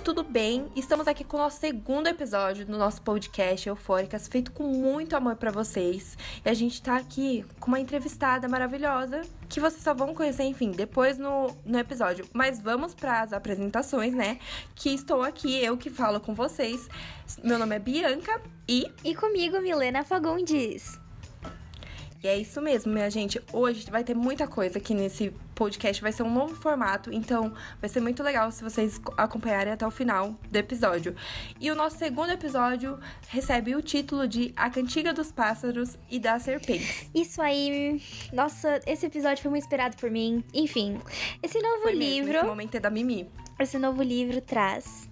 tudo bem? Estamos aqui com o nosso segundo episódio do nosso podcast Eufóricas, feito com muito amor pra vocês. E a gente tá aqui com uma entrevistada maravilhosa, que vocês só vão conhecer, enfim, depois no episódio. Mas vamos pras apresentações, né? Que estou aqui, eu que falo com vocês. Meu nome é Bianca e... E comigo, Milena Fagundes. E é isso mesmo, minha gente. Hoje vai ter muita coisa aqui nesse podcast. Vai ser um novo formato, então vai ser muito legal se vocês acompanharem até o final do episódio. E o nosso segundo episódio recebe o título de A Cantiga dos Pássaros e das Serpentes. Isso aí. Nossa, esse episódio foi muito esperado por mim. Enfim, esse novo livro... Esse momento é da Mimi. Esse novo livro traz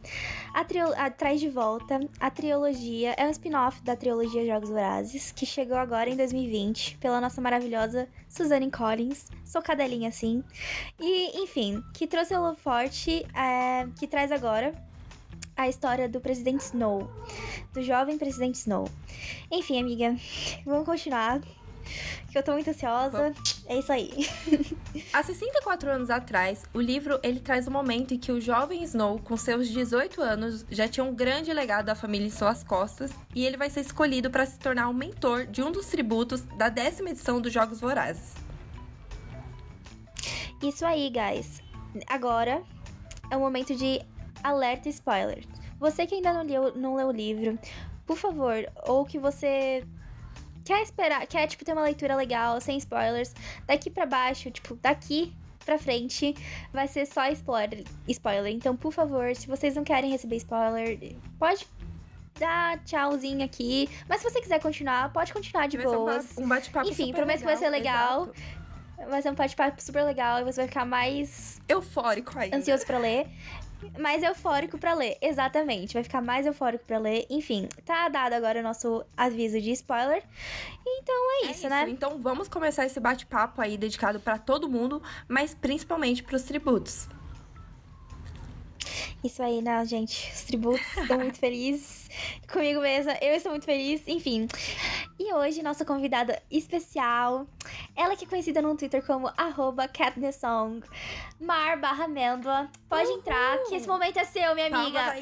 de volta a trilogia, é um spin-off da trilogia Jogos Vorazes, que chegou agora em 2020, pela nossa maravilhosa Suzanne Collins, sou cadelinha assim, e enfim, que trouxe o forte, que traz agora a história do Presidente Snow, do jovem Presidente Snow. Enfim, amiga, vamos continuar, que eu tô muito ansiosa. É isso aí. Há 64 anos atrás, o livro ele traz o momento em que o jovem Snow, com seus 18 anos, já tinha um grande legado da família em suas costas e ele vai ser escolhido para se tornar o mentor de um dos tributos da 10ª edição dos Jogos Vorazes. Isso aí, guys. Agora é o momento de alerta spoiler. Você que ainda não leu o livro, por favor, ou que você... quer, ter uma leitura legal, sem spoilers, daqui pra baixo, daqui pra frente, vai ser só spoiler. Então, por favor, se vocês não querem receber spoiler, pode dar tchauzinho aqui. Mas se você quiser continuar, pode continuar de boas. Um bate-papo. Enfim, prometo que vai ser legal. Exato. Vai ser um bate-papo super legal e você vai ficar mais... eufórico ainda. Ansioso pra ler. Mais eufórico pra ler, exatamente. Vai ficar mais eufórico pra ler. Enfim, tá dado agora o nosso aviso de spoiler. Então é isso, né? Então vamos começar esse bate-papo aí dedicado pra todo mundo, mas principalmente pros tributos. Isso aí, né, gente? Os tributos, estou muito feliz. Comigo mesma, eu estou muito feliz. Enfim. E hoje, nossa convidada especial, ela que é conhecida no Twitter como @CatTheSong, Mar/Amêndoa. Pode entrar, que esse momento é seu, minha amiga.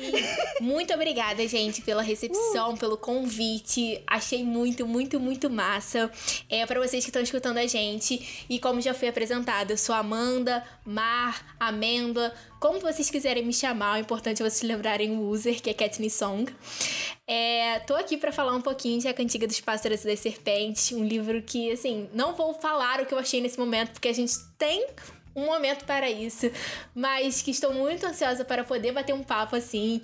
Muito obrigada, gente, pela recepção, pelo convite. Achei muito, muito, muito massa. Pra vocês que estão escutando a gente. E como já foi apresentado, eu sou Amanda, Mar, Amêndoa. Como vocês quiserem me chamar, o importante é vocês lembrarem o user, que é CatTheSong. Tô aqui pra falar um pouquinho de A Cantiga dos Pássaros e das Serpentes, um livro que, assim, não vou falar o que eu achei nesse momento, porque a gente tem um momento para isso, mas que estou muito ansiosa para poder bater um papo, assim,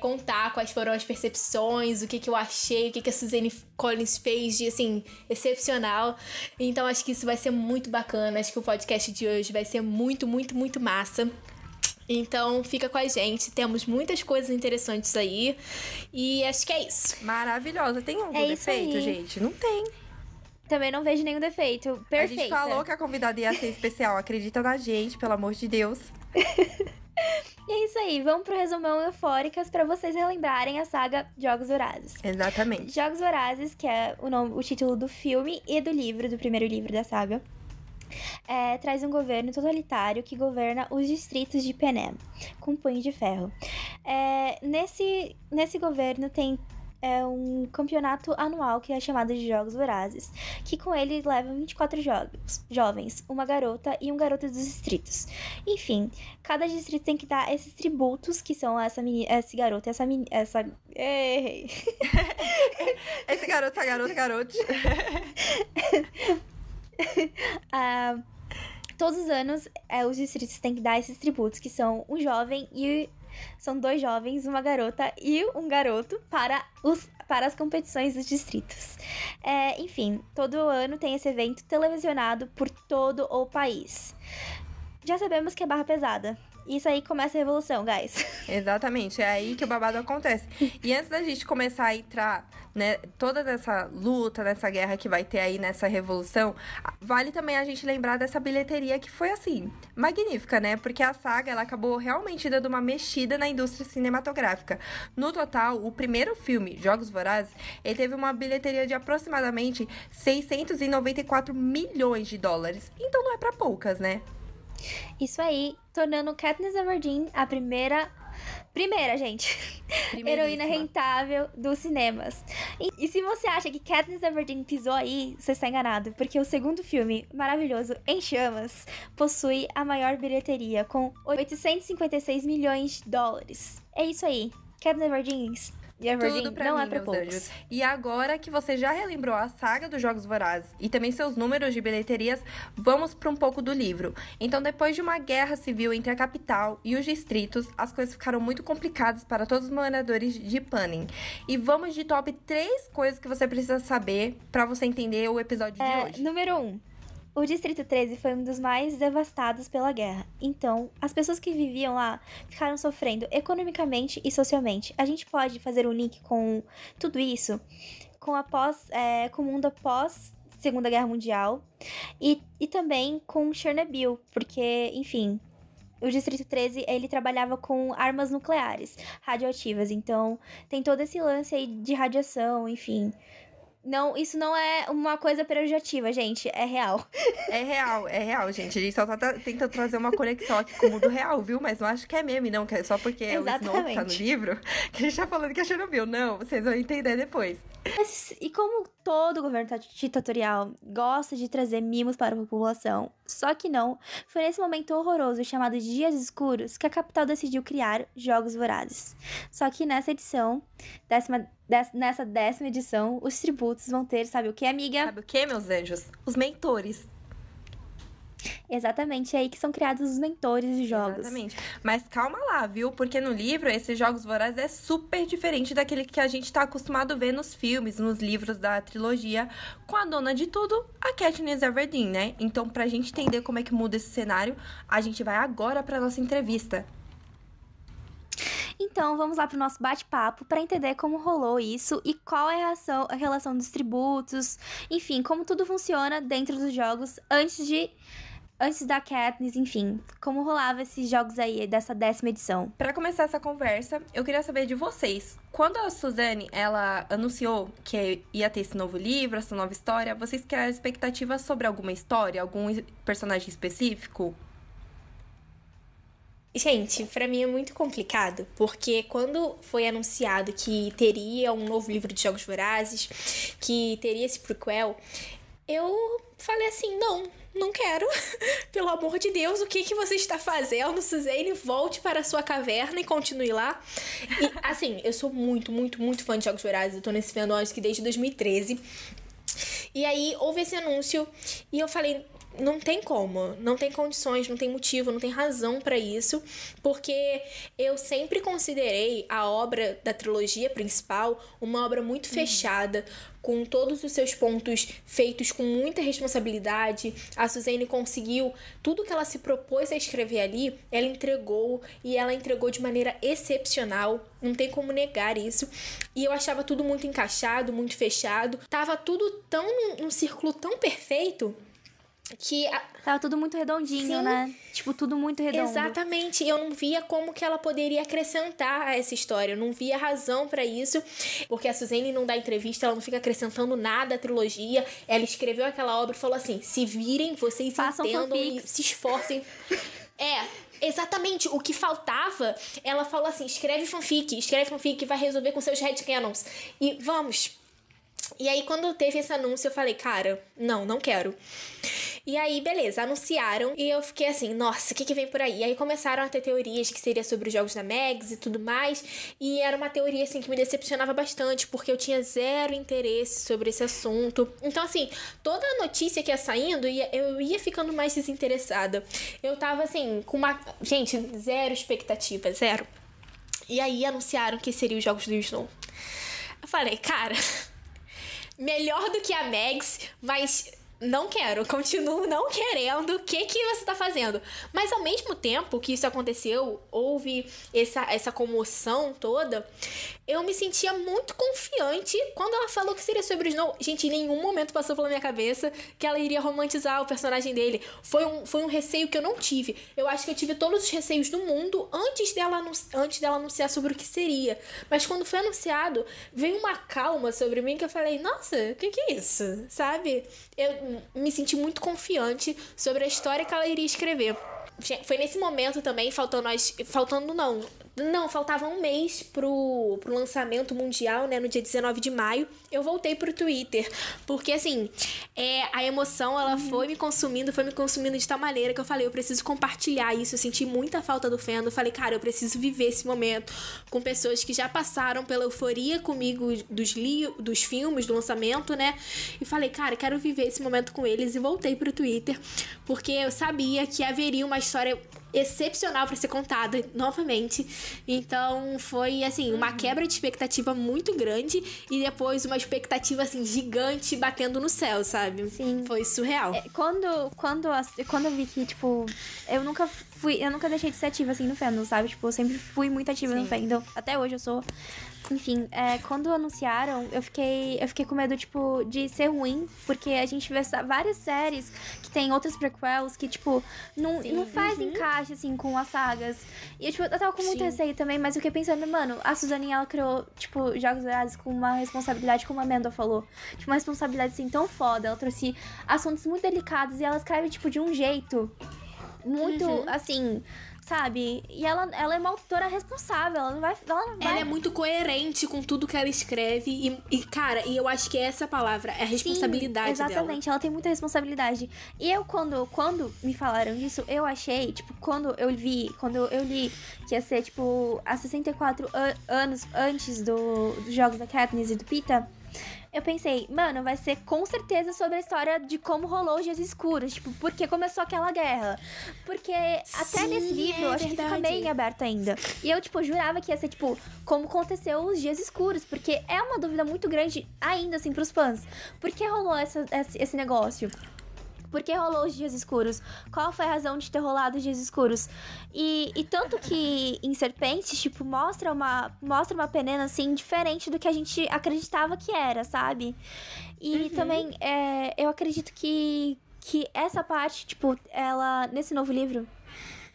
contar quais foram as percepções, o que eu achei, o que a Suzanne Collins fez de, assim, excepcional. Então, acho que isso vai ser muito bacana, acho que o podcast de hoje vai ser muito, muito, muito massa. Então, fica com a gente. Temos muitas coisas interessantes aí. E acho que é isso. Maravilhosa. Tem algum defeito, gente? Não tem. Também não vejo nenhum defeito. Perfeita. A gente falou que a convidada ia ser especial. Acredita na gente, pelo amor de Deus. E é isso aí. Vamos pro resumão Eufóricas pra vocês relembrarem a saga Jogos Vorazes. Exatamente. Jogos Vorazes, que é o título do filme e do livro, do primeiro livro da saga. Traz um governo totalitário que governa os distritos de Panem, com punho de ferro. Nesse governo tem um campeonato anual que é chamado de Jogos Vorazes, que com ele levam 24 jovens, uma garota e um garoto dos distritos. Enfim, cada distrito tem que dar esses tributos, que são esse garoto e essa menina... Esse garoto, essa garota, garoto. Todos os anos os distritos têm que dar esses tributos, que são um jovem e são 2 jovens, uma garota e um garoto para as competições dos distritos. Enfim, todo ano tem esse evento televisionado por todo o país. Já sabemos que é barra pesada. Isso aí começa a revolução, guys. Exatamente, é aí que o babado acontece. E antes da gente começar a entrar, né, toda essa luta, nessa guerra que vai ter aí nessa revolução, vale também a gente lembrar dessa bilheteria que foi, assim, magnífica, né? Porque a saga, ela acabou realmente dando uma mexida na indústria cinematográfica. No total, o primeiro filme, Jogos Vorazes, ele teve uma bilheteria de aproximadamente 694 milhões de dólares. Então não é pra poucas, né? Isso aí, tornando Katniss Everdeen a primeira Primeira, gente. Heroína rentável dos cinemas. E se você acha que Katniss Everdeen pisou aí, você está enganado. Porque o segundo filme, maravilhoso, Em Chamas, possui a maior bilheteria, com 856 milhões de dólares. É isso aí. Katniss Everdeen Tudo pra não mim, é pra meus poucos. anjos. E agora que você já relembrou a saga dos Jogos Vorazes e também seus números de bilheterias, vamos para um pouco do livro. Então, depois de uma guerra civil entre a capital e os distritos, as coisas ficaram muito complicadas para todos os moradores de Panem. E vamos de top 3 coisas que você precisa saber para você entender o episódio de hoje. Número 1. O Distrito 13 foi um dos mais devastados pela guerra. Então, as pessoas que viviam lá ficaram sofrendo economicamente e socialmente. A gente pode fazer um link com tudo isso, com o mundo após Segunda Guerra Mundial e também com Chernobyl, porque, enfim, o Distrito 13, ele trabalhava com armas nucleares radioativas. Então, tem todo esse lance aí de radiação, enfim. Não, isso não é uma coisa pejorativa, gente. É real. É real, gente. A gente só tá tentando trazer uma conexão aqui com o mundo real, viu? Mas não acho que é meme, não. Que é só porque o Snow tá no livro que a gente tá falando que é Chernobyl. Não, vocês vão entender depois. E como todo governo ditatorial gosta de trazer mimos para a população, só que não, foi nesse momento horroroso chamado de Dias Escuros que a capital decidiu criar Jogos Vorazes. Só que nessa edição, nessa 10ª edição, os tributos vão ter, sabe o que, amiga? Sabe o que, meus anjos? Os mentores. Exatamente, é aí que são criados os mentores de jogos. Exatamente. Mas calma lá, viu? Porque no livro, esses Jogos Vorazes é super diferente daquele que a gente tá acostumado a ver nos filmes, nos livros da trilogia, com a dona de tudo, a Katniss Everdeen, né? Então, pra gente entender como é que muda esse cenário, a gente vai agora pra nossa entrevista. Então, vamos lá pro nosso bate-papo para entender como rolou isso e qual é a relação dos tributos, enfim, como tudo funciona dentro dos jogos antes da Katniss, enfim, como rolava esses jogos aí dessa 10ª edição. Pra começar essa conversa, eu queria saber de vocês. Quando a Suzanne, ela anunciou que ia ter esse novo livro, essa nova história, vocês criaram expectativas sobre alguma história, algum personagem específico? Gente, pra mim é muito complicado, porque quando foi anunciado que teria um novo livro de Jogos Vorazes, que teria esse prequel, eu falei assim, não quero. Pelo amor de Deus, o que você está fazendo, Suzanne? Volte para a sua caverna e continue lá. E, assim, eu sou muito, muito, muito fã de Jogos Vorazes. Eu tô nesse fandom acho que desde 2013. E aí, houve esse anúncio e eu falei... Não tem como, não tem condições, não tem motivo, não tem razão pra isso, porque eu sempre considerei a obra da trilogia principal uma obra muito fechada, com todos os seus pontos feitos com muita responsabilidade. A Suzanne conseguiu tudo que ela se propôs a escrever ali, ela entregou, e ela entregou de maneira excepcional, não tem como negar isso. E eu achava tudo muito encaixado, muito fechado, tava tudo num círculo tão perfeito que tava tudo muito redondinho, Sim. né? Tipo, tudo muito redondo. Exatamente. Eu não via como que ela poderia acrescentar a essa história. Eu não via razão pra isso. Porque a Suzanne não dá entrevista, ela não fica acrescentando nada à trilogia. Ela escreveu aquela obra e falou assim, se virem, vocês Façam entendam fanfics. e se esforcem. Exatamente. O que faltava, ela falou assim, escreve fanfic que vai resolver com seus headcanons. E vamos... E aí, quando teve esse anúncio, eu falei, cara, não quero. E aí, beleza, anunciaram e eu fiquei assim, nossa, o que vem por aí? E aí começaram a ter teorias que seria sobre os jogos da Mags e tudo mais, e era uma teoria, assim, que me decepcionava bastante, porque eu tinha zero interesse sobre esse assunto. Então, assim, toda a notícia que ia saindo, eu ia ficando mais desinteressada. Eu tava, assim, com uma... Gente, zero expectativa, zero. E aí anunciaram que seriam os jogos do Snow. Eu falei, cara... Melhor do que a Mags, mas não quero, continuo não querendo. O que você tá fazendo? Mas ao mesmo tempo que isso aconteceu, houve essa comoção toda, eu me sentia muito confiante quando ela falou que seria sobre o Snow. Gente, em nenhum momento passou pela minha cabeça que ela iria romantizar o personagem dele. Foi um receio que eu não tive. Eu acho que eu tive todos os receios do mundo antes dela anunciar sobre o que seria. Mas quando foi anunciado, veio uma calma sobre mim que eu falei, nossa, o que é isso? Sabe? Eu me senti muito confiante sobre a história que ela iria escrever. Foi nesse momento também, Não, faltava um mês pro lançamento mundial, né? No dia 19 de maio, eu voltei pro Twitter. Porque, assim, a emoção, ela foi me consumindo de tal maneira que eu falei, eu preciso compartilhar isso. Eu senti muita falta do fandom. Eu falei, cara, eu preciso viver esse momento com pessoas que já passaram pela euforia comigo dos filmes, do lançamento, né? E falei, cara, quero viver esse momento com eles. E voltei pro Twitter, porque eu sabia que haveria uma história excepcional pra ser contada novamente. Então foi assim, uma quebra de expectativa muito grande e depois uma expectativa assim gigante batendo no céu, sabe? Sim. Foi surreal. Quando eu vi que, tipo, eu nunca deixei de ser ativa assim no fandom, sabe? Tipo, eu sempre fui muito ativa no fandom. Até hoje eu sou. Enfim, quando anunciaram, eu fiquei com medo, tipo, de ser ruim, porque a gente vê várias séries que tem outras prequels que, tipo, não faz encaixe, assim, com as sagas. E eu tava com muito receio também, mas eu fiquei pensando, mano, a Suzane, ela criou, tipo, Jogos Vorazes com uma responsabilidade, como a Amanda falou, tipo, uma responsabilidade, assim, tão foda. Ela trouxe assuntos muito delicados e ela escreve, tipo, de um jeito muito, assim, sabe? E ela é uma autora responsável, ela não vai... Ela é muito coerente com tudo que ela escreve cara, e eu acho que é essa palavra, é a responsabilidade dela. Exatamente, ela tem muita responsabilidade. E eu, quando me falaram disso, eu achei, tipo, quando eu li que ia ser, tipo, há 64 anos antes dos Jogos da Katniss e do Pita, eu pensei, mano, vai ser com certeza sobre a história de como rolou os Dias Escuros. Tipo, por que começou aquela guerra. Porque até nesse livro, eu acho que fica bem aberto ainda. E eu, tipo, jurava que ia ser, tipo, como aconteceu os Dias Escuros. Porque é uma dúvida muito grande ainda, assim, pros fãs. Por que rolou esse negócio? Por que rolou os Dias Escuros? Qual foi a razão de ter rolado os Dias Escuros? E tanto que em Serpentes, tipo, mostra uma Penena, assim, diferente do que a gente acreditava que era, sabe? E também, eu acredito que essa parte, tipo, ela, nesse novo livro,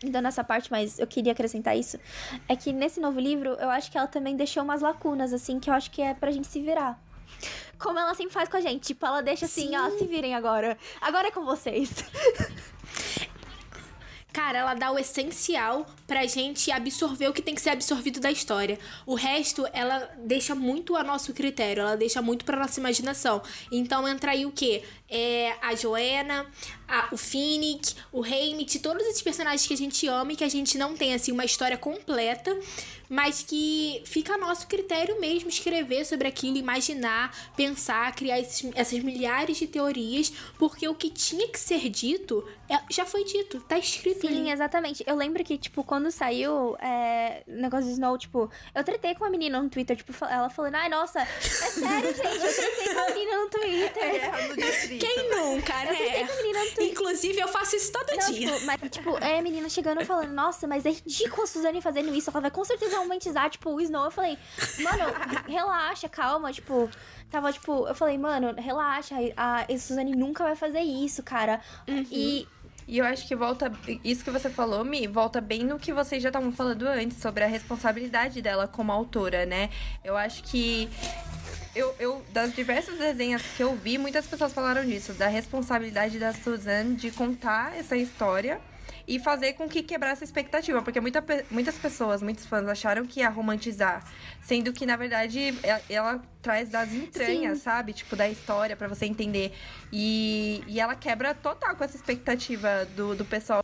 ainda nessa parte, mas eu queria acrescentar isso, é que nesse novo livro, eu acho que ela também deixou umas lacunas, assim, que eu acho que é pra gente se virar. Como ela sempre faz com a gente. Tipo, ela deixa assim, ó, se virem agora. Agora é com vocês. Cara, ela dá o essencial pra gente absorver o que tem que ser absorvido da história. O resto, ela deixa muito a nosso critério, ela deixa muito pra nossa imaginação. Então entra aí o quê? A Joanna, o Finnick, o Haymitch, todos esses personagens que a gente ama e que a gente não tem, assim, uma história completa, mas que fica a nosso critério mesmo escrever sobre aquilo, imaginar, pensar, criar essas milhares de teorias, porque o que tinha que ser dito já foi dito, tá escrito. Sim, exatamente. Eu lembro que, tipo, quando saiu o negócio do Snow, tipo, eu tretei com uma menina no Twitter, tipo, ela falando, ai, nossa, é sério, gente, eu tretei com uma menina no Twitter. Quem nunca, né? Eu tretei com a menina no Twitter. Inclusive, eu faço isso todo dia. Tipo, mas, tipo, a menina chegando e falando, nossa, mas é ridículo a Suzane fazendo isso, ela vai com certeza romantizar, tipo, o Snow. Eu falei, mano, relaxa, calma, tipo... Tava, tipo, eu falei, mano, relaxa, a Suzane nunca vai fazer isso, cara. E eu acho que volta... Isso que você falou, Mi, volta bem no que vocês já estavam falando antes, sobre a responsabilidade dela como autora, né? Eu acho que... das diversas desenhas que eu vi, muitas pessoas falaram disso, da responsabilidade da Suzane de contar essa história e fazer com que quebrasse a expectativa, porque muitas pessoas, muitos fãs acharam que ia romantizar, sendo que, na verdade, ela traz das entranhas, sabe? Tipo, da história, pra você entender. E ela quebra total com essa expectativa do pessoal.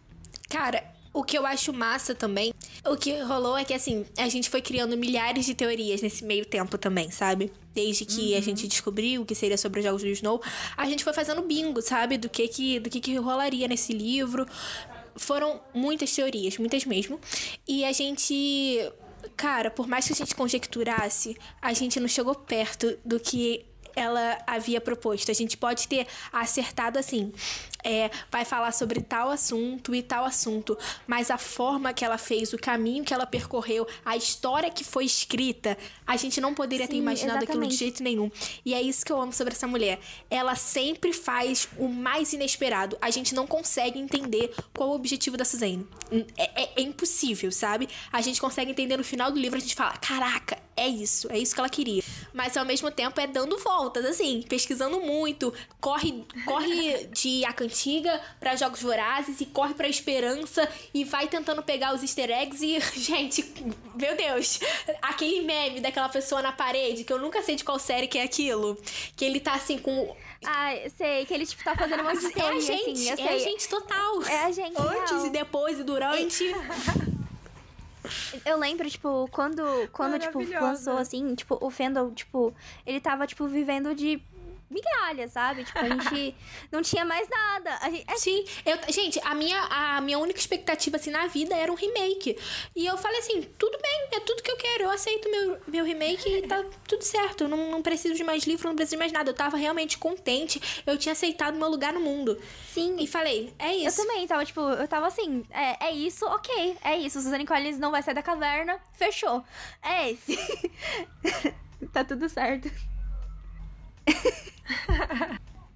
Cara, o que eu acho massa também, o que rolou é que, assim, a gente foi criando milhares de teorias nesse meio tempo também, sabe? Desde que a gente descobriu o que seria sobre os Jogos do Snow, a gente foi fazendo bingo, sabe? Do que rolaria nesse livro. Foram muitas teorias, muitas mesmo. E a gente... Cara, por mais que a gente conjecturasse, a gente não chegou perto do que ela havia proposto. A gente pode ter acertado assim, vai falar sobre tal assunto e tal assunto, mas a forma que ela fez, o caminho que ela percorreu, a história que foi escrita, a gente não poderia ter imaginado aquilo de jeito nenhum. E é isso que eu amo sobre essa mulher. Ela sempre faz o mais inesperado. A gente não consegue entender qual o objetivo da Suzane. É impossível, sabe? A gente consegue entender no final do livro, a gente fala, caraca, é isso que ela queria. Mas ao mesmo tempo é dando voltas, assim, pesquisando muito, corre de A Cantiga pra Jogos Vorazes e corre pra Esperança e vai tentando pegar os easter eggs e, gente, meu Deus, aquele meme daquela pessoa na parede, que eu nunca sei de qual série que é aquilo, que ele tá assim com... Ah, sei, que ele, tipo, tá fazendo uma É a gente, assim, é a gente total. É a gente, antes real. E depois e durante... Eu lembro, tipo, quando tipo, lançou, assim, tipo, o fandom, tipo, ele tava, tipo, vivendo de migalha, sabe? Tipo, a gente não tinha mais nada. Sim, gente, a minha única expectativa, assim, na vida era um remake. E eu falei assim, tudo bem, é tudo que eu quero. Eu aceito meu remake e tá tudo certo. Eu não preciso de mais livro, não preciso de mais nada. Eu tava realmente contente. Eu tinha aceitado meu lugar no mundo. Sim. E falei, é isso. Eu também tava, tipo, eu tava assim, é isso, ok, é isso. Suzanne Collins não vai sair da caverna, fechou. É esse. Tá tudo certo.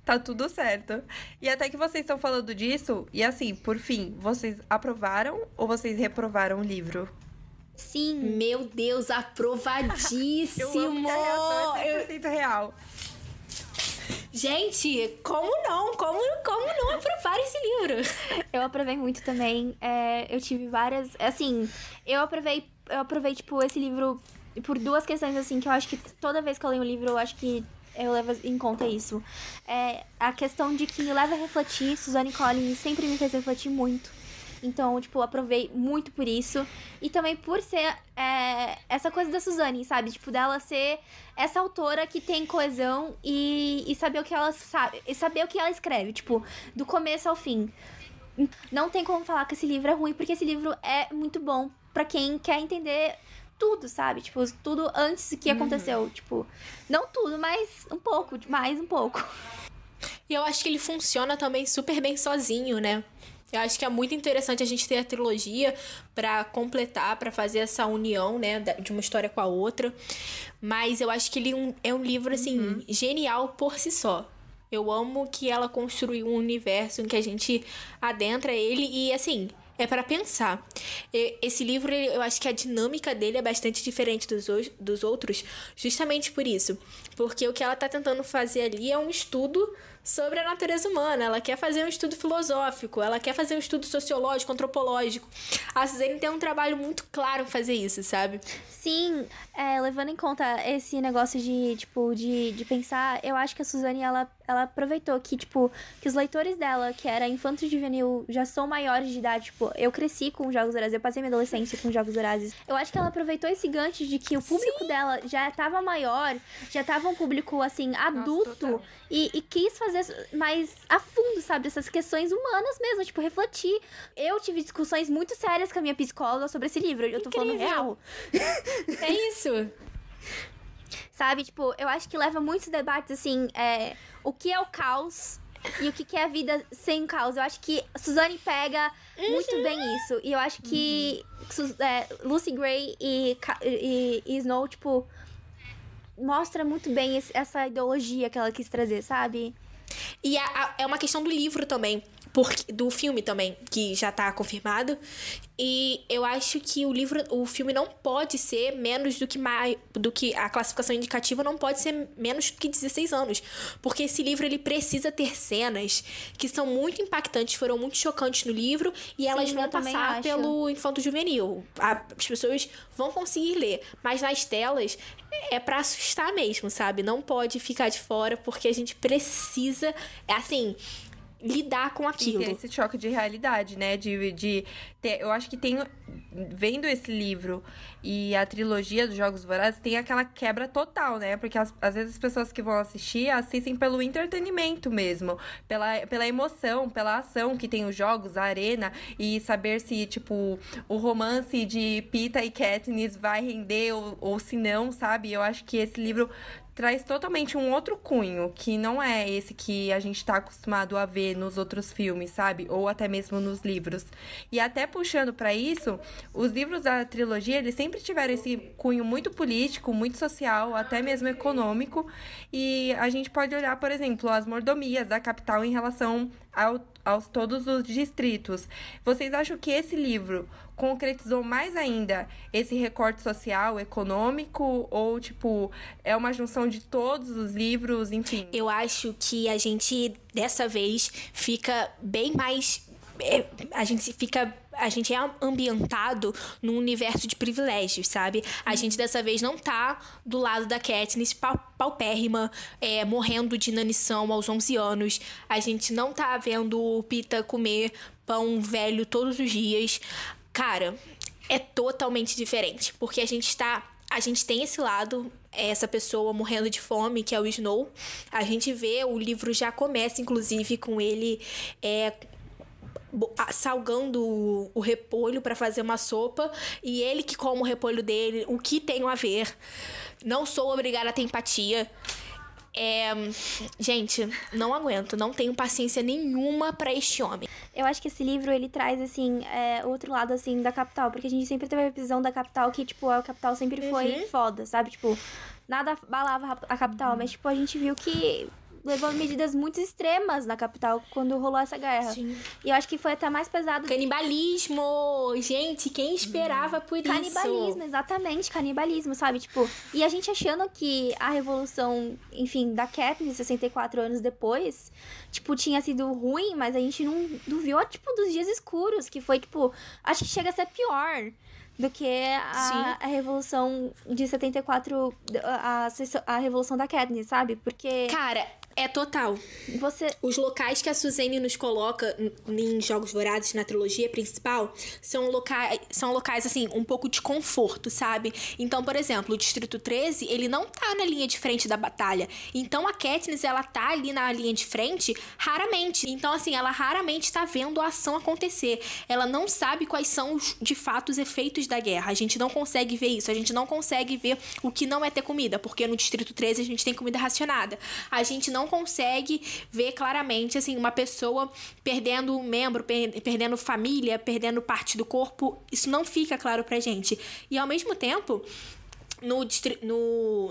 Tá tudo certo. E até que vocês estão falando disso, e assim, por fim, vocês aprovaram ou vocês reprovaram o livro? Sim. Meu Deus, aprovadíssimo! Eu amo que a reação é 100% real. Gente, como não? Como não aprovar esse livro? Eu aprovei muito também. Eu tive várias... Assim, eu aprovei, tipo, esse livro por duas questões, assim, que eu acho que toda vez que eu leio um livro, eu acho que eu levo em conta isso. A questão de que me leva a refletir. Suzanne Collins sempre me fez refletir muito. Então, tipo, eu aprovei muito por isso. E também por ser essa coisa da Suzanne, sabe? Tipo, dela ser essa autora que tem coesão e saber o que ela sabe. E saber o que ela escreve, tipo, do começo ao fim. Não tem como falar que esse livro é ruim, porque esse livro é muito bom pra quem quer entender tudo, sabe? Tipo, tudo antes que aconteceu. Tipo, não tudo, mas um pouco, mais um pouco. E eu acho que ele funciona também super bem sozinho, né? Eu acho que é muito interessante a gente ter a trilogia pra completar, pra fazer essa união, né, de uma história com a outra. Mas eu acho que ele é um livro, assim, genial por si só. Eu amo que ela construiu um universo em que a gente adentra ele e, assim, é pra pensar. Esse livro, eu acho que a dinâmica dele é bastante diferente dos outros, justamente por isso. Porque o que ela tá tentando fazer ali é um estudo sobre a natureza humana. Ela quer fazer um estudo filosófico, ela quer fazer um estudo sociológico, antropológico. A Suzanne tem um trabalho muito claro em fazer isso, sabe? Sim, levando em conta esse negócio de pensar, eu acho que a Suzanne, ela aproveitou que, tipo, que os leitores dela, que era infanto-juvenil, já são maiores de idade. Tipo, eu cresci com Jogos Vorazes, eu passei minha adolescência com Jogos Vorazes. Eu acho que ela aproveitou esse gancho de que o público dela já tava maior, já tava um público, assim, adulto. Nossa, e quis fazer mais a fundo, sabe? Essas questões humanas mesmo, tipo, refletir. Eu tive discussões muito sérias com a minha psicóloga sobre esse livro. Eu tô falando real. É isso. Sabe, tipo, eu acho que leva muitos debates, assim, o que é o caos e o que é a vida sem caos. Eu acho que Suzanne pega muito bem isso. E eu acho que Lucy Gray e Snow, tipo, mostra muito bem essa ideologia que ela quis trazer, sabe? E é uma questão do livro também, do filme também, que já tá confirmado. E eu acho que o filme não pode ser menos do que a classificação indicativa não pode ser menos do que 16 anos. Porque esse livro, ele precisa ter cenas que são muito impactantes, foram muito chocantes no livro, e elas vão passar pelo infanto-juvenil. As pessoas vão conseguir ler, mas nas telas é pra assustar mesmo, sabe? Não pode ficar de fora, porque a gente precisa, lidar com aquilo. E ter esse choque de realidade, né? De ter, eu acho que tem, vendo esse livro e a trilogia dos Jogos Vorazes, tem aquela quebra total, né? Porque às vezes as pessoas que vão assistem pelo entretenimento mesmo, pela emoção, pela ação que tem os jogos, a arena, e saber se, tipo, o romance de Peeta e Katniss vai render ou se não, sabe? Eu acho que esse livro traz totalmente um outro cunho, que não é esse que a gente tá acostumado a ver nos outros filmes, sabe? Ou até mesmo nos livros. E até puxando pra isso, os livros da trilogia, eles sempre tiveram esse cunho muito político, muito social, até mesmo econômico. E a gente pode olhar, por exemplo, as mordomias da capital em relação aos todos os distritos. Vocês acham que esse livro concretizou mais ainda esse recorte social, econômico, ou, tipo, é uma junção de todos os livros, enfim? Eu acho que a gente, dessa vez, fica bem mais... A gente é ambientado num universo de privilégios, sabe? A gente dessa vez não tá do lado da Katniss paupérrima, morrendo de inanição aos 11 anos. A gente não tá vendo o Peeta comer pão velho todos os dias. Cara, é totalmente diferente, porque a gente tem esse lado, essa pessoa morrendo de fome, que é o Snow. A gente vê, o livro já começa, inclusive, com ele salgando o repolho para fazer uma sopa, e ele que come o repolho dele. O que tem a ver? Não sou obrigada a ter empatia. Gente, não aguento, não tenho paciência nenhuma pra este homem. Eu acho que esse livro, ele traz, assim, outro lado, assim, da capital. Porque a gente sempre teve a visão da capital que, tipo, a capital sempre foi foda, sabe? Tipo, nada abalava a capital. Mas, tipo, a gente viu que levou medidas muito extremas na capital quando rolou essa guerra. Sim. E eu acho que foi até mais pesado. Canibalismo! Gente, quem esperava por isso? Canibalismo, exatamente, canibalismo, sabe? Tipo, e a gente achando que a revolução, enfim, da Katniss, 64 anos depois, tipo, tinha sido ruim, mas a gente não viu, tipo, dos dias escuros, que foi, tipo, acho que chega a ser pior do que a Revolução de 74, a Revolução da Katniss, sabe? Porque... Cara, é total. Os locais que a Suzane nos coloca em Jogos Vorazes, na trilogia principal, são locais, assim, um pouco de conforto, sabe? Então, por exemplo, o Distrito 13, ele não tá na linha de frente da batalha. Então, a Katniss, ela tá ali na linha de frente raramente. Então, assim, ela raramente tá vendo a ação acontecer. Ela não sabe quais são, de fato, os efeitos da guerra. A gente não consegue ver isso. A gente não consegue ver o que não é ter comida, porque no Distrito 13 a gente tem comida racionada. A gente não consegue ver claramente, assim, uma pessoa perdendo um membro, perdendo família, perdendo parte do corpo. Isso não fica claro pra gente. E, ao mesmo tempo,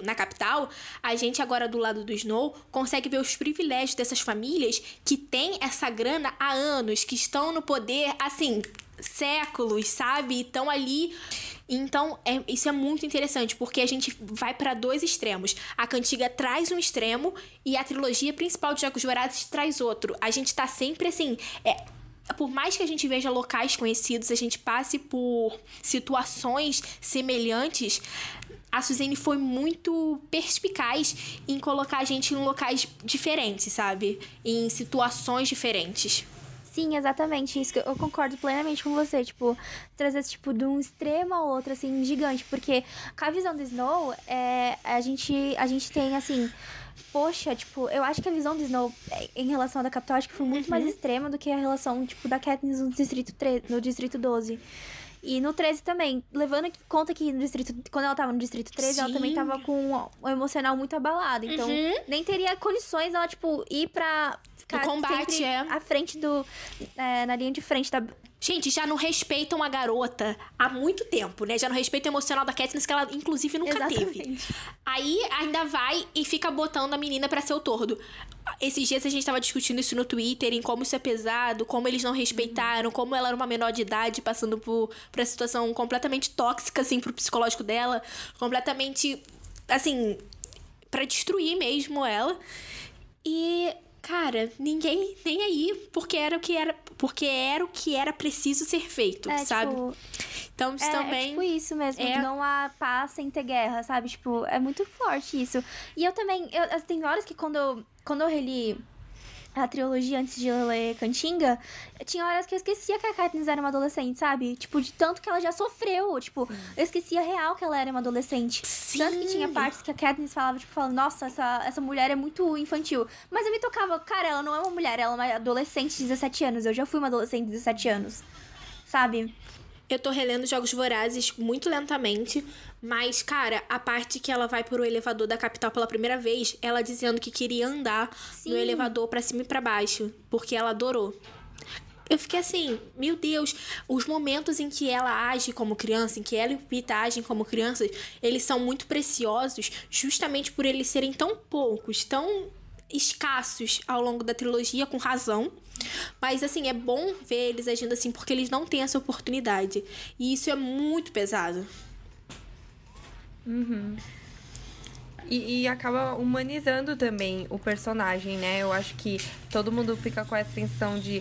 na capital, a gente agora do lado do Snow consegue ver os privilégios dessas famílias que têm essa grana há anos, que estão no poder, assim, séculos, sabe? Estão ali. Então, isso é muito interessante, porque a gente vai para dois extremos. A Cantiga traz um extremo e a trilogia principal de Jogos Vorazes traz outro. A gente tá sempre assim... por mais que a gente veja locais conhecidos, a gente passe por situações semelhantes, a Suzane foi muito perspicaz em colocar a gente em locais diferentes, sabe? Em situações diferentes. Sim, exatamente. Isso que eu concordo plenamente com você. Tipo, trazer, tipo, de um extremo ao outro, assim, gigante. Porque com a visão do Snow, a gente tem, assim... Poxa, tipo, eu acho que a visão do Snow em relação à da capital, acho que foi muito mais extrema do que a relação, tipo, da Katniss no Distrito 12. E no 13 também, levando em conta que quando ela tava no Distrito 13, Sim. ela também tava com um emocional muito abalado. Então, nem teria condições dela, tipo, ir pra ficar no combate, à frente na linha de frente da... Gente, já não respeitam a garota há muito tempo, né? Já não respeitam o emocional da Katniss, que ela, inclusive, nunca teve. Aí, ainda vai e fica botando a menina pra ser o tordo. Esses dias a gente tava discutindo isso no Twitter, em como isso é pesado, como eles não respeitaram, como ela era uma menor de idade, passando por uma situação completamente tóxica, assim, pro psicológico dela. Completamente, assim, pra destruir mesmo ela. E... cara, ninguém nem aí, porque era o que era preciso ser feito, sabe? Tipo, então isso também... É tipo isso mesmo, não há paz sem ter guerra, sabe? Tipo, é muito forte isso. E eu também, tem horas que quando eu reli a trilogia antes de eu ler Cantiga, tinha horas que eu esquecia que a Katniss era uma adolescente, sabe? Tipo, de tanto que ela já sofreu. Tipo, eu esquecia real que ela era uma adolescente. Sim. Tanto que tinha partes que a Katniss falava, tipo, nossa, essa mulher é muito infantil. Mas eu me tocava, cara, ela não é uma mulher, ela é uma adolescente de 17 anos. Eu já fui uma adolescente de 17 anos, sabe? Eu tô relendo Jogos Vorazes muito lentamente, mas, cara, a parte que ela vai pro elevador da capital pela primeira vez, ela dizendo que queria andar no elevador pra cima e pra baixo, porque ela adorou. Eu fiquei assim, meu Deus, os momentos em que ela age como criança, em que ela e o Peeta agem como crianças, eles são muito preciosos, justamente por eles serem tão poucos, tão escassos ao longo da trilogia, com razão. Mas, assim, é bom ver eles agindo assim, porque eles não têm essa oportunidade. E isso é muito pesado. E acaba humanizando também o personagem, né? Eu acho que todo mundo fica com essa sensação de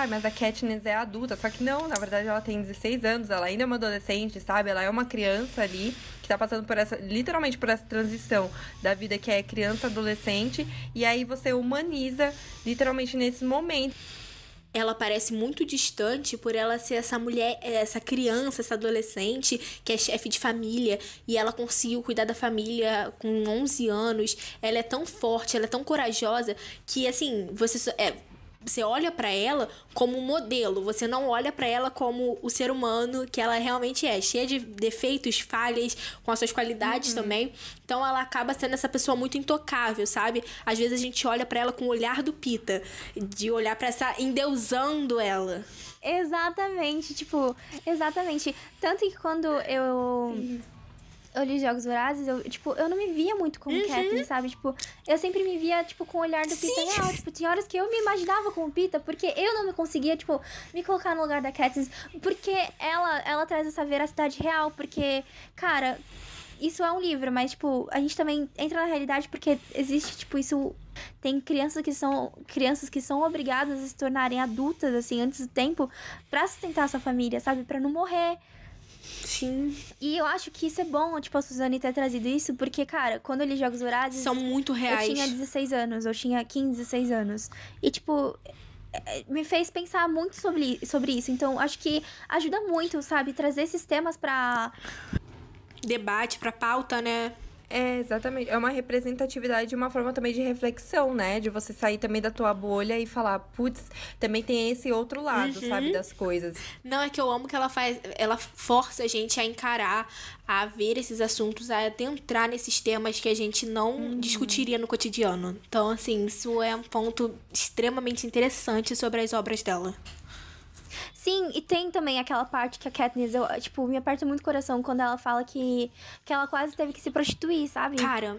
mas a Katniss é adulta. Só que não, na verdade ela tem 16 anos, ela ainda é uma adolescente, sabe? Ela é uma criança ali que tá passando por literalmente por essa transição da vida que é criança-adolescente. E aí você humaniza literalmente nesse momento. Ela parece muito distante por ela ser essa mulher, essa criança, essa adolescente que é chefe de família e ela conseguiu cuidar da família com 11 anos. Ela é tão forte, ela é tão corajosa que, assim, você olha pra ela como um modelo, você não olha pra ela como o ser humano que ela realmente é, cheia de defeitos, falhas, com as suas qualidades também. Então ela acaba sendo essa pessoa muito intocável, sabe? Às vezes a gente olha pra ela com o olhar do Pita, de olhar pra essa endeusando ela. Exatamente, tipo, exatamente. Tanto que quando eu li Jogos Vorazes, eu não me via muito como Katniss, sabe? Tipo, eu sempre me via, tipo, com o olhar do Pita real. Tipo, tinha horas que eu me imaginava como Pita, porque eu não me conseguia, tipo, me colocar no lugar da Katniss. Porque ela traz essa veracidade real, porque, cara, isso é um livro, mas, tipo, a gente também entra na realidade porque existe, tipo, isso... Tem crianças que são obrigadas a se tornarem adultas, assim, antes do tempo, pra sustentar a sua família, sabe? Pra não morrer. Sim. E eu acho que isso é bom, tipo, a Suzane ter trazido isso, porque, cara, quando eu li Jogos Vorazes... São muito reais. Eu tinha 16 anos, eu tinha 15, 16 anos. E, tipo, me fez pensar muito sobre isso. Então, acho que ajuda muito, sabe? Trazer esses temas pra... debate, pra pauta, né? É, exatamente. É uma representatividade e uma forma também de reflexão, né? De você sair também da tua bolha e falar, putz, também tem esse outro lado, sabe, das coisas. Não, é que eu amo que ela força a gente a encarar, a ver esses assuntos, a adentrar nesses temas que a gente não discutiria no cotidiano. Então, assim, isso é um ponto extremamente interessante sobre as obras dela. Sim, e tem também aquela parte que a Katniss, me aperta muito o coração quando ela fala que ela quase teve que se prostituir, sabe? Cara,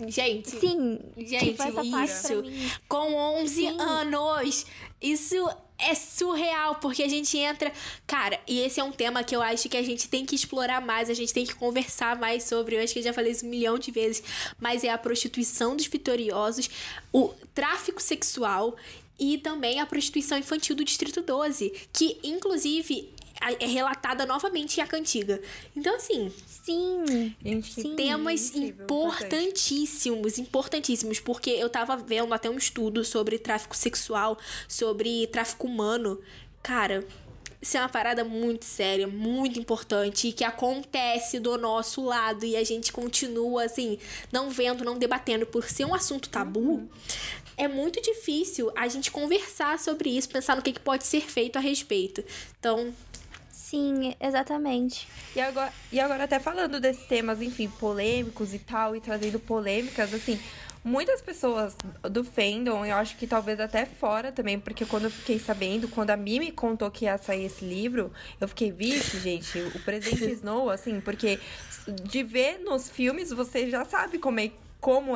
gente. Sim, gente, tipo, essa parte pra mim. Com 11 anos, isso é surreal, porque a gente entra... Cara, e esse é um tema que eu acho que a gente tem que explorar mais, a gente tem que conversar mais sobre, eu acho que eu já falei isso 1 milhão de vezes, mas é a prostituição dos vitoriosos, o tráfico sexual e também a prostituição infantil do Distrito 12, que, inclusive, é relatada novamente em A Cantiga. Então, assim... Sim. Gente, temas importantíssimos, porque eu tava vendo até um estudo sobre tráfico sexual, sobre tráfico humano. Cara, isso é uma parada muito séria, muito importante, e que acontece do nosso lado, e a gente continua, assim, não vendo, não debatendo, por ser um assunto tabu. É muito difícil a gente conversar sobre isso, pensar no que pode ser feito a respeito. Então... Sim, exatamente. E agora até falando desses temas, enfim, polêmicos e tal, e trazendo polêmicas, assim, muitas pessoas do fandom, eu acho que talvez até fora também, porque quando eu fiquei sabendo, quando a Mimi contou que ia sair esse livro, eu fiquei, vixe, gente, o presente Snow, assim, porque de ver nos filmes, você já sabe como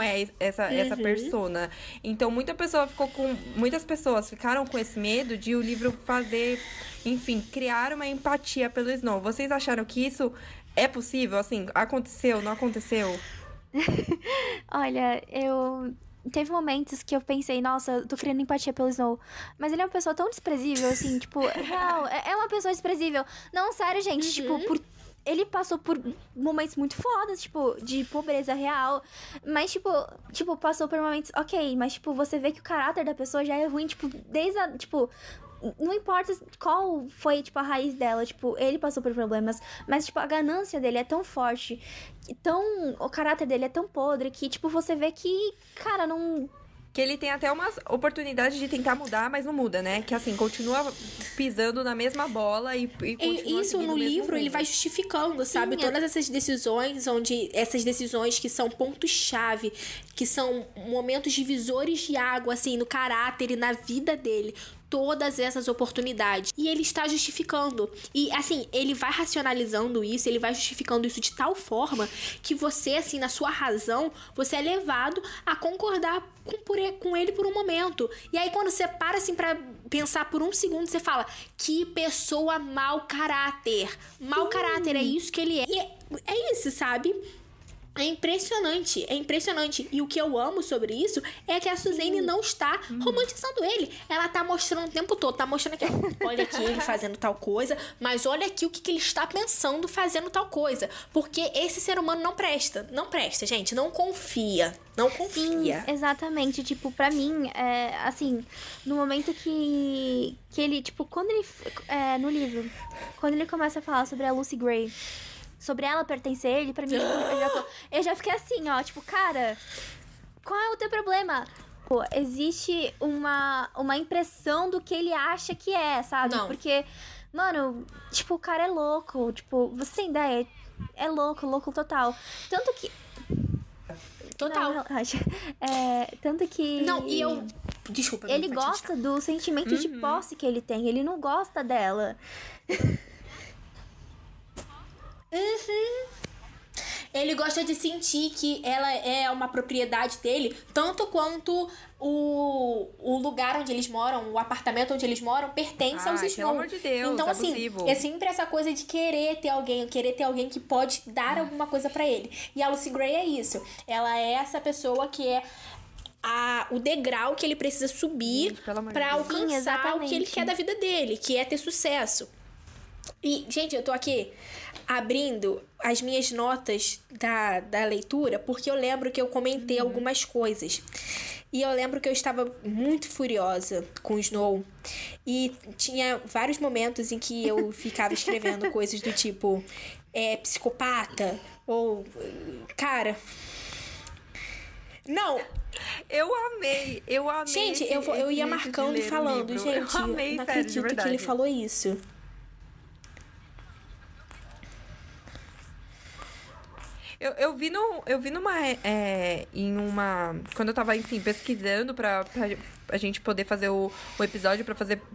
é essa persona. Então, muitas pessoas ficaram com esse medo de o livro fazer, enfim, criar uma empatia pelo Snow. Vocês acharam que isso é possível? Assim, aconteceu, não aconteceu? Olha, teve momentos que eu pensei, nossa, eu tô criando empatia pelo Snow. Mas ele é uma pessoa tão desprezível, assim, tipo, real, é uma pessoa desprezível. Não, sério, gente, tipo, ele passou por momentos muito fodas, tipo, de pobreza real. Mas, tipo, passou por momentos, ok, mas, tipo, você vê que o caráter da pessoa já é ruim, tipo, desde a, tipo... Não importa qual foi, tipo, a raiz dela, tipo, ele passou por problemas, mas, tipo, a ganância dele é tão forte, o caráter dele é tão podre que, tipo, você vê que, cara, não... Que ele tem até umas oportunidades de tentar mudar, mas não muda, né? Que, assim, continua pisando na mesma bola e continua isso no livro, ele vai justificando, sabe? Todas essas decisões, essas decisões que são pontos-chave, que são momentos divisores de água, assim, no caráter e na vida dele. todas essas oportunidades. E ele está justificando. E, assim, ele vai racionalizando isso, ele vai justificando isso de tal forma que você, assim, na sua razão, você é levado a concordar com ele por um momento. E aí, quando você para, assim, pra pensar por um segundo, você fala, que pessoa mau caráter. Mau caráter, é isso que ele é. E é isso, sabe? É impressionante, é impressionante. E o que eu amo sobre isso é que a Suzane não está romantizando ele. Ela tá mostrando o tempo todo, tá mostrando aqui, ó, olha aqui ele fazendo tal coisa, mas olha aqui o que ele está pensando fazendo tal coisa. Porque esse ser humano não presta. Não presta, gente. Não confia. Não confia. Sim, exatamente. Tipo, pra mim, assim, no momento que ele, tipo, quando ele, no livro, quando ele começa a falar sobre a Lucy Gray, sobre ela pertencer a ele, pra mim, tipo, eu já fiquei assim, ó, tipo, cara, qual é o teu problema? Pô, existe uma impressão do que ele acha que é, sabe? Não. Porque, mano, tipo, o cara é louco, tipo, você tem ideia? É louco total. Tanto que... Total. Não, relaxa. Tanto que... Não, e eu... Desculpa. Ele gosta do sentimento de posse que ele tem, ele não gosta dela. Ele gosta de sentir que ela é uma propriedade dele, tanto quanto o lugar onde eles moram, o apartamento onde eles moram, pertence aos Snow. Pelo amor de Deus, então, assim, abusivo. é sempre essa coisa de querer ter alguém que pode dar alguma coisa pra ele. E a Lucy Gray é isso. Ela é essa pessoa que é o degrau que ele precisa subir Gente, pelo amor de pra Deus. Sim, alcançar o exatamente. que ele quer da vida dele, que é ter sucesso. E, gente, eu tô aqui abrindo as minhas notas da leitura, porque eu lembro que eu comentei algumas coisas. E eu lembro que eu estava muito furiosa com o Snow. E tinha vários momentos em que eu ficava escrevendo coisas do tipo... psicopata. Ou... Cara... Não! Eu amei. Gente, esse eu ia jeito de marcando ler e o falando, livro. gente, Eu amei, não sério, de acredito que ele verdade. falou isso. Eu vi em uma... Quando eu tava, enfim, pesquisando pra a gente poder fazer o episódio,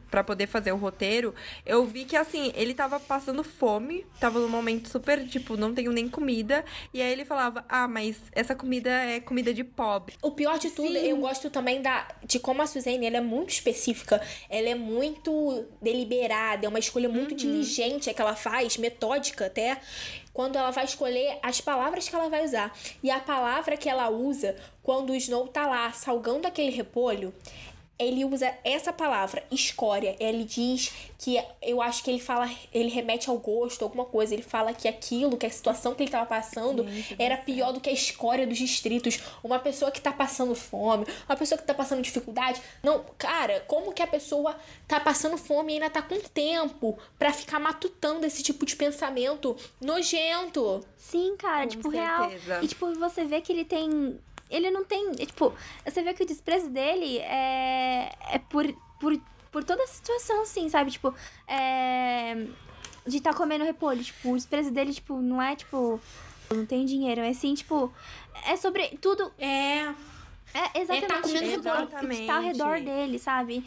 pra poder fazer o roteiro, eu vi que, assim, ele tava passando fome, tava num momento super, tipo, não tenho nem comida, e aí ele falava, mas essa comida é comida de pobre. O pior de tudo, eu gosto também de como a Suzane, ela é muito específica, ela é muito deliberada, é uma escolha muito diligente que ela faz, metódica até, quando ela vai escolher as palavras que ela vai usar. E a palavra que ela usa quando o Snow tá lá salgando aquele repolho, ele usa essa palavra, escória. Ele diz que, eu acho que ele remete ao gosto, alguma coisa. Ele fala que que a situação que ele tava passando era pior do que a escória dos distritos. Uma pessoa que tá passando fome, uma pessoa que tá passando dificuldade. Não, cara, como que a pessoa tá passando fome e ainda tá com tempo pra ficar matutando esse tipo de pensamento nojento? Sim, cara, Com tipo, certeza. real. E, tipo, você vê que ele tem... Ele não tem... Tipo, você vê que o desprezo dele é por toda a situação, assim, sabe? Tipo, de tá comendo repolho. Tipo, o desprezo dele, tipo, não é, tipo... Não tem dinheiro, é assim, tipo... É sobre tudo... É exatamente. tá comendo tudo repolho. que tá ao redor dele, sabe?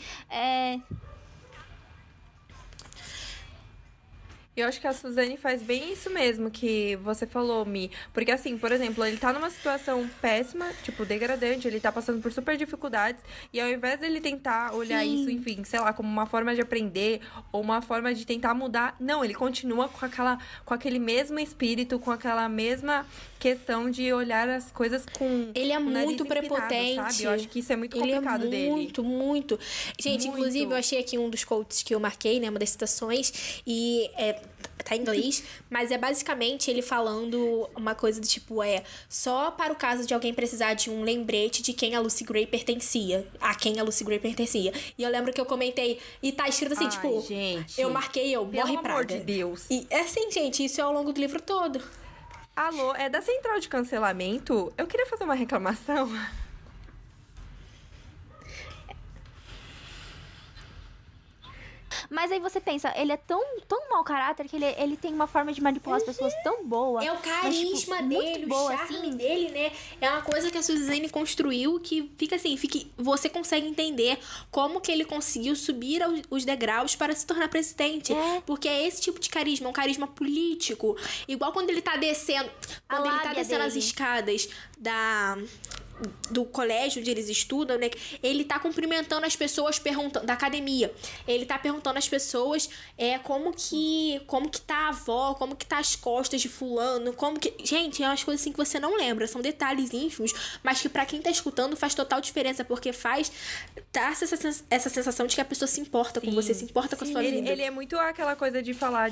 Eu acho que a Suzane faz bem isso mesmo que você falou, Mi. Porque, assim, por exemplo, ele tá numa situação péssima, tipo, degradante, ele tá passando por super dificuldades, e ao invés dele tentar olhar Sim. isso, enfim, sei lá, como uma forma de aprender, ou uma forma de tentar mudar, não, ele continua com aquele mesmo espírito, com aquela mesma questão de olhar as coisas com Ele é o nariz muito empinado, prepotente. sabe? Eu acho que isso é muito Ele complicado dele. Muito. Gente, Muito. inclusive, eu achei aqui um dos quotes que eu marquei, né? Uma das citações. E tá em inglês. Mas é basicamente ele falando uma coisa do tipo, só para o caso de alguém precisar de um lembrete de quem a Lucy Gray pertencia. A quem a Lucy Gray pertencia. E eu lembro que eu comentei, e tá escrito assim, Ai, tipo... gente, eu marquei, pelo morre amor praga. de Deus. E é assim, gente, isso é ao longo do livro todo. Alô, é da central de cancelamento? Eu queria fazer uma reclamação. Mas aí você pensa, ele é tão mau caráter que ele tem uma forma de manipular as pessoas tão boa. É o carisma dele, muito boa, o charme assim. dele, né? É uma coisa que a Suzane construiu que fica assim, você consegue entender como que ele conseguiu subir os degraus para se tornar presidente. Porque é esse tipo de carisma, um carisma político. Igual quando ele tá descendo, as escadas do colégio onde eles estudam, né? Ele tá cumprimentando as pessoas, perguntando da academia. Ele tá perguntando às pessoas como que tá a avó, como que tá as costas de fulano, gente, é umas coisas assim que você não lembra, são detalhes ínfimos, mas que pra quem tá escutando faz total diferença, porque dá essa sensação de que a pessoa se importa com você, se importa com a sua vida. Ele é muito aquela coisa de falar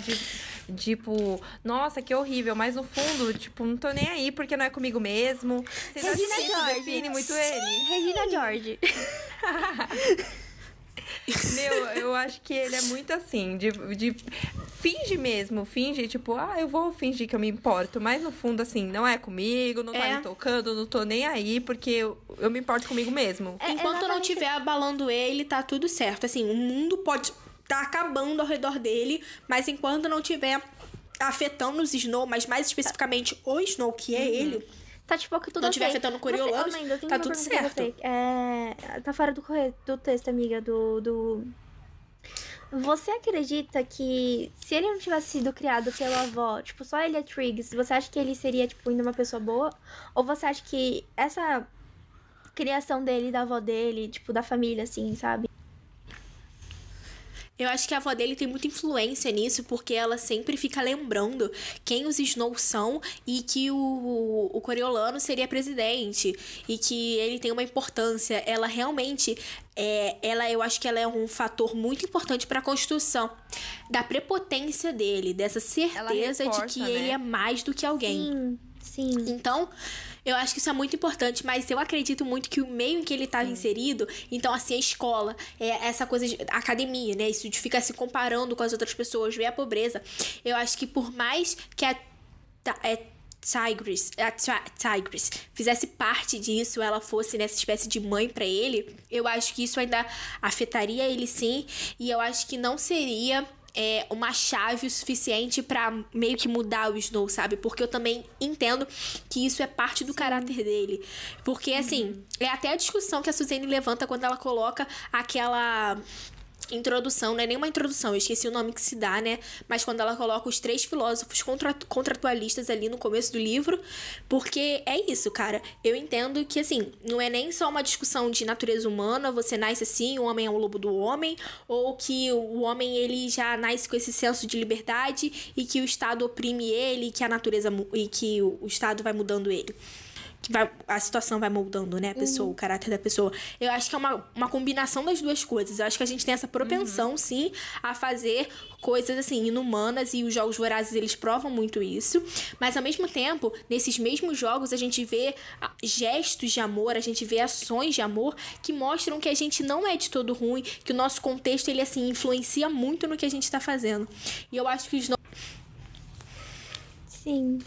tipo, nossa, que horrível, mas no fundo, tipo, não tô nem aí porque não é comigo mesmo. Regina George. Define muito ele. Regina George. Meu, eu acho que ele é muito assim, de finge mesmo, tipo, eu vou fingir que eu me importo, mas no fundo, assim, não é comigo, não tá me tocando, não tô nem aí, porque eu me importo comigo mesmo. Enquanto não tiver abalando ele, tá tudo certo. Assim, o mundo pode tá acabando ao redor dele, mas enquanto não tiver afetando os Snow, mas mais especificamente o Snow, que é ele... Tá tipo que tudo não estiver afetando Coriolanos, tá tudo certo. Tá fora do texto, amiga, Você acredita que se ele não tivesse sido criado pela avó, tipo, só ele é Triggs, você acha que ele seria, tipo, ainda uma pessoa boa? Ou você acha que essa criação dele, da avó dele, tipo, da família, assim, sabe? Eu acho que a avó dele tem muita influência nisso, porque ela sempre fica lembrando quem os Snow são e que o Coriolano seria presidente e que ele tem uma importância. Ela realmente, eu acho que ela é um fator muito importante para a construção da prepotência dele, dessa certeza de que ele é mais do que alguém. Sim. Então, eu acho que isso é muito importante, mas eu acredito muito que o meio em que ele tá inserido, então, assim, a escola, essa coisa de academia, né? Isso de ficar se comparando com as outras pessoas, ver a pobreza. Eu acho que por mais que a Tigris fizesse parte disso, ela fosse nessa espécie de mãe pra ele, eu acho que isso ainda afetaria ele sim, e eu acho que não seria uma chave o suficiente pra meio que mudar o Snow, sabe? Porque eu também entendo que isso é parte do caráter dele. Porque, assim, é até a discussão que a Suzane levanta quando ela coloca aquela introdução, não é nem uma introdução, eu esqueci o nome que se dá, né? Mas quando ela coloca os 3 filósofos contratualistas ali no começo do livro, porque é isso, cara. Eu entendo que, assim, não é nem só uma discussão de natureza humana, você nasce assim, o homem é o lobo do homem, ou que o homem, ele já nasce com esse senso de liberdade e que o Estado oprime ele, que a natureza e que o Estado vai mudando ele. A situação vai moldando, né, a pessoa, o caráter da pessoa. Eu acho que é uma combinação das duas coisas. Eu acho que a gente tem essa propensão, sim, a fazer coisas, assim, inumanas, e os Jogos Vorazes, eles provam muito isso. Mas, ao mesmo tempo, nesses mesmos jogos, a gente vê gestos de amor, a gente vê ações de amor que mostram que a gente não é de todo ruim, que o nosso contexto, ele, assim, influencia muito no que a gente tá fazendo. E eu acho que os... Sim.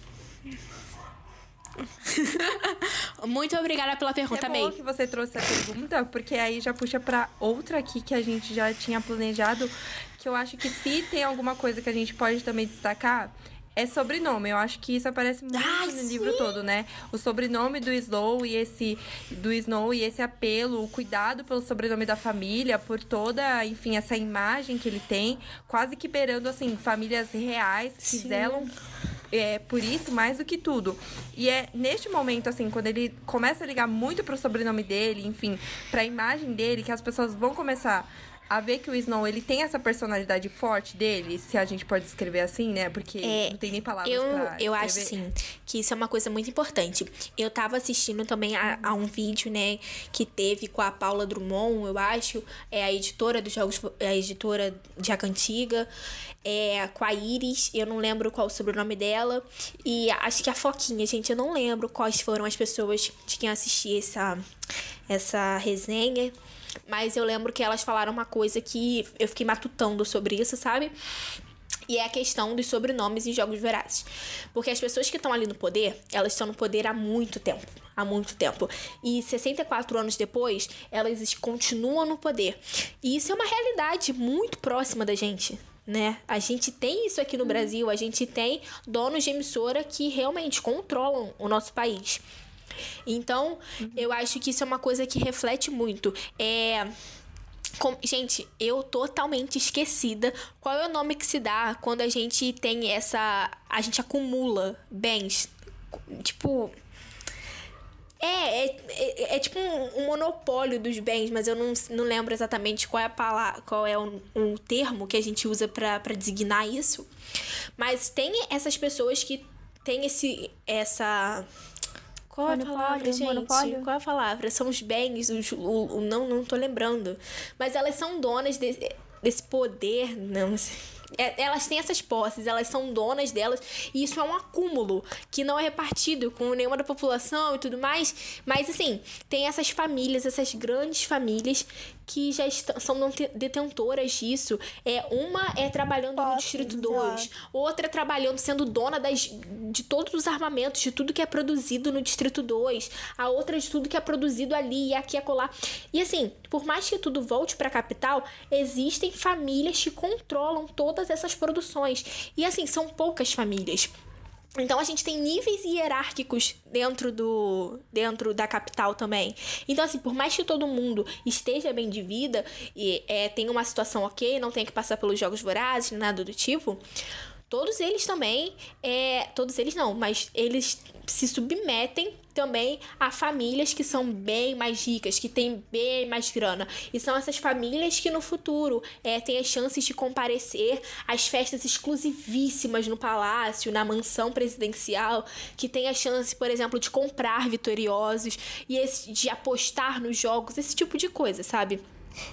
Muito obrigada pela pergunta, May. É bom que você trouxe a pergunta, porque aí já puxa pra outra aqui que a gente já tinha planejado, que eu acho que se tem alguma coisa que a gente pode também destacar, é sobrenome. Eu acho que isso aparece muito no livro todo, né? O sobrenome do Snow e esse apelo, o cuidado pelo sobrenome da família, por toda, enfim, essa imagem que ele tem, quase que beirando, assim, famílias reais que zelam por isso mais do que tudo. E é neste momento, assim, quando ele começa a ligar muito pro sobrenome dele, enfim, pra imagem dele, que as pessoas vão começar a ver que o Snow, ele tem essa personalidade forte dele, se a gente pode descrever assim, né? Porque não tem nem palavras pra eu acho, sim, que isso é uma coisa muito importante. Eu tava assistindo também a um vídeo, né, que teve com a Paula Drummond, eu acho, a editora dos jogos, a editora de A Cantiga, com a Iris, eu não lembro qual o sobrenome dela, e acho que a Foquinha, gente, eu não lembro quais foram as pessoas que iam assistir essa resenha, mas eu lembro que elas falaram uma coisa que eu fiquei matutando sobre isso, sabe? E é a questão dos sobrenomes em Jogos Vorazes. Porque as pessoas que estão ali no poder, elas estão no poder há muito tempo. Há muito tempo. E 64 anos depois, elas continuam no poder. E isso é uma realidade muito próxima da gente, né? A gente tem isso aqui no Brasil. A gente tem donos de emissora que realmente controlam o nosso país. Então, eu acho que isso é uma coisa que reflete muito. Gente, eu totalmente esquecida qual é o nome que se dá quando a gente tem a gente acumula bens. Tipo... É tipo um monopólio dos bens, mas eu não lembro exatamente qual é a palavra, qual é o termo que a gente usa pra designar isso. Mas tem essas pessoas que têm essa... Qual é a palavra, gente? Monopólio? Qual é a palavra? São os bens, não tô lembrando. Mas elas são donas desse poder, não sei. Elas têm essas posses, elas são donas delas, e isso é um acúmulo que não é repartido com nenhuma da população e tudo mais. Mas, assim, tem essas famílias, essas grandes famílias que já são detentoras disso. Uma é trabalhando no Distrito 2, outra trabalhando, sendo dona de todos os armamentos, de tudo que é produzido no Distrito 2, a outra de tudo que é produzido ali e aqui e acolá. E assim, por mais que tudo volte para a capital, existem famílias que controlam todas essas produções. E assim, são poucas famílias. Então, a gente tem níveis hierárquicos dentro da capital também. Então, assim, por mais que todo mundo esteja bem de vida e tenha uma situação ok, não tenha que passar pelos Jogos Vorazes, nada do tipo, todos eles também, todos eles não, mas eles se submetem também a famílias que são bem mais ricas, que têm bem mais grana. E são essas famílias que no futuro têm as chances de comparecer às festas exclusivíssimas no palácio, na mansão presidencial, que têm a chance, por exemplo, de comprar vitoriosos e de apostar nos jogos, esse tipo de coisa, sabe?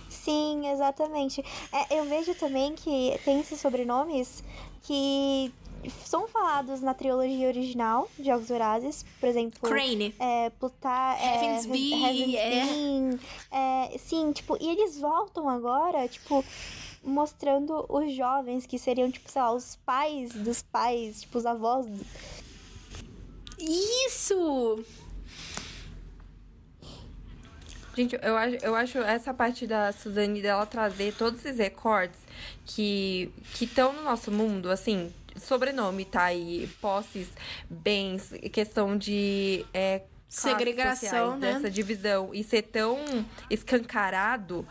Sim, exatamente. Eu vejo também que tem esses sobrenomes que são falados na trilogia original de Jogos Vorazes, por exemplo... Crane. Heavensby. Sim, tipo, e eles voltam agora, tipo, mostrando os jovens que seriam, tipo, sei lá, os pais dos pais, tipo, os avós. Isso! Gente, eu acho essa parte da Suzane, dela trazer todos esses recortes que estão no nosso mundo, assim, sobrenome, tá aí, posses, bens, questão de segregação, sociais, né? Dessa divisão, e ser tão escancarado,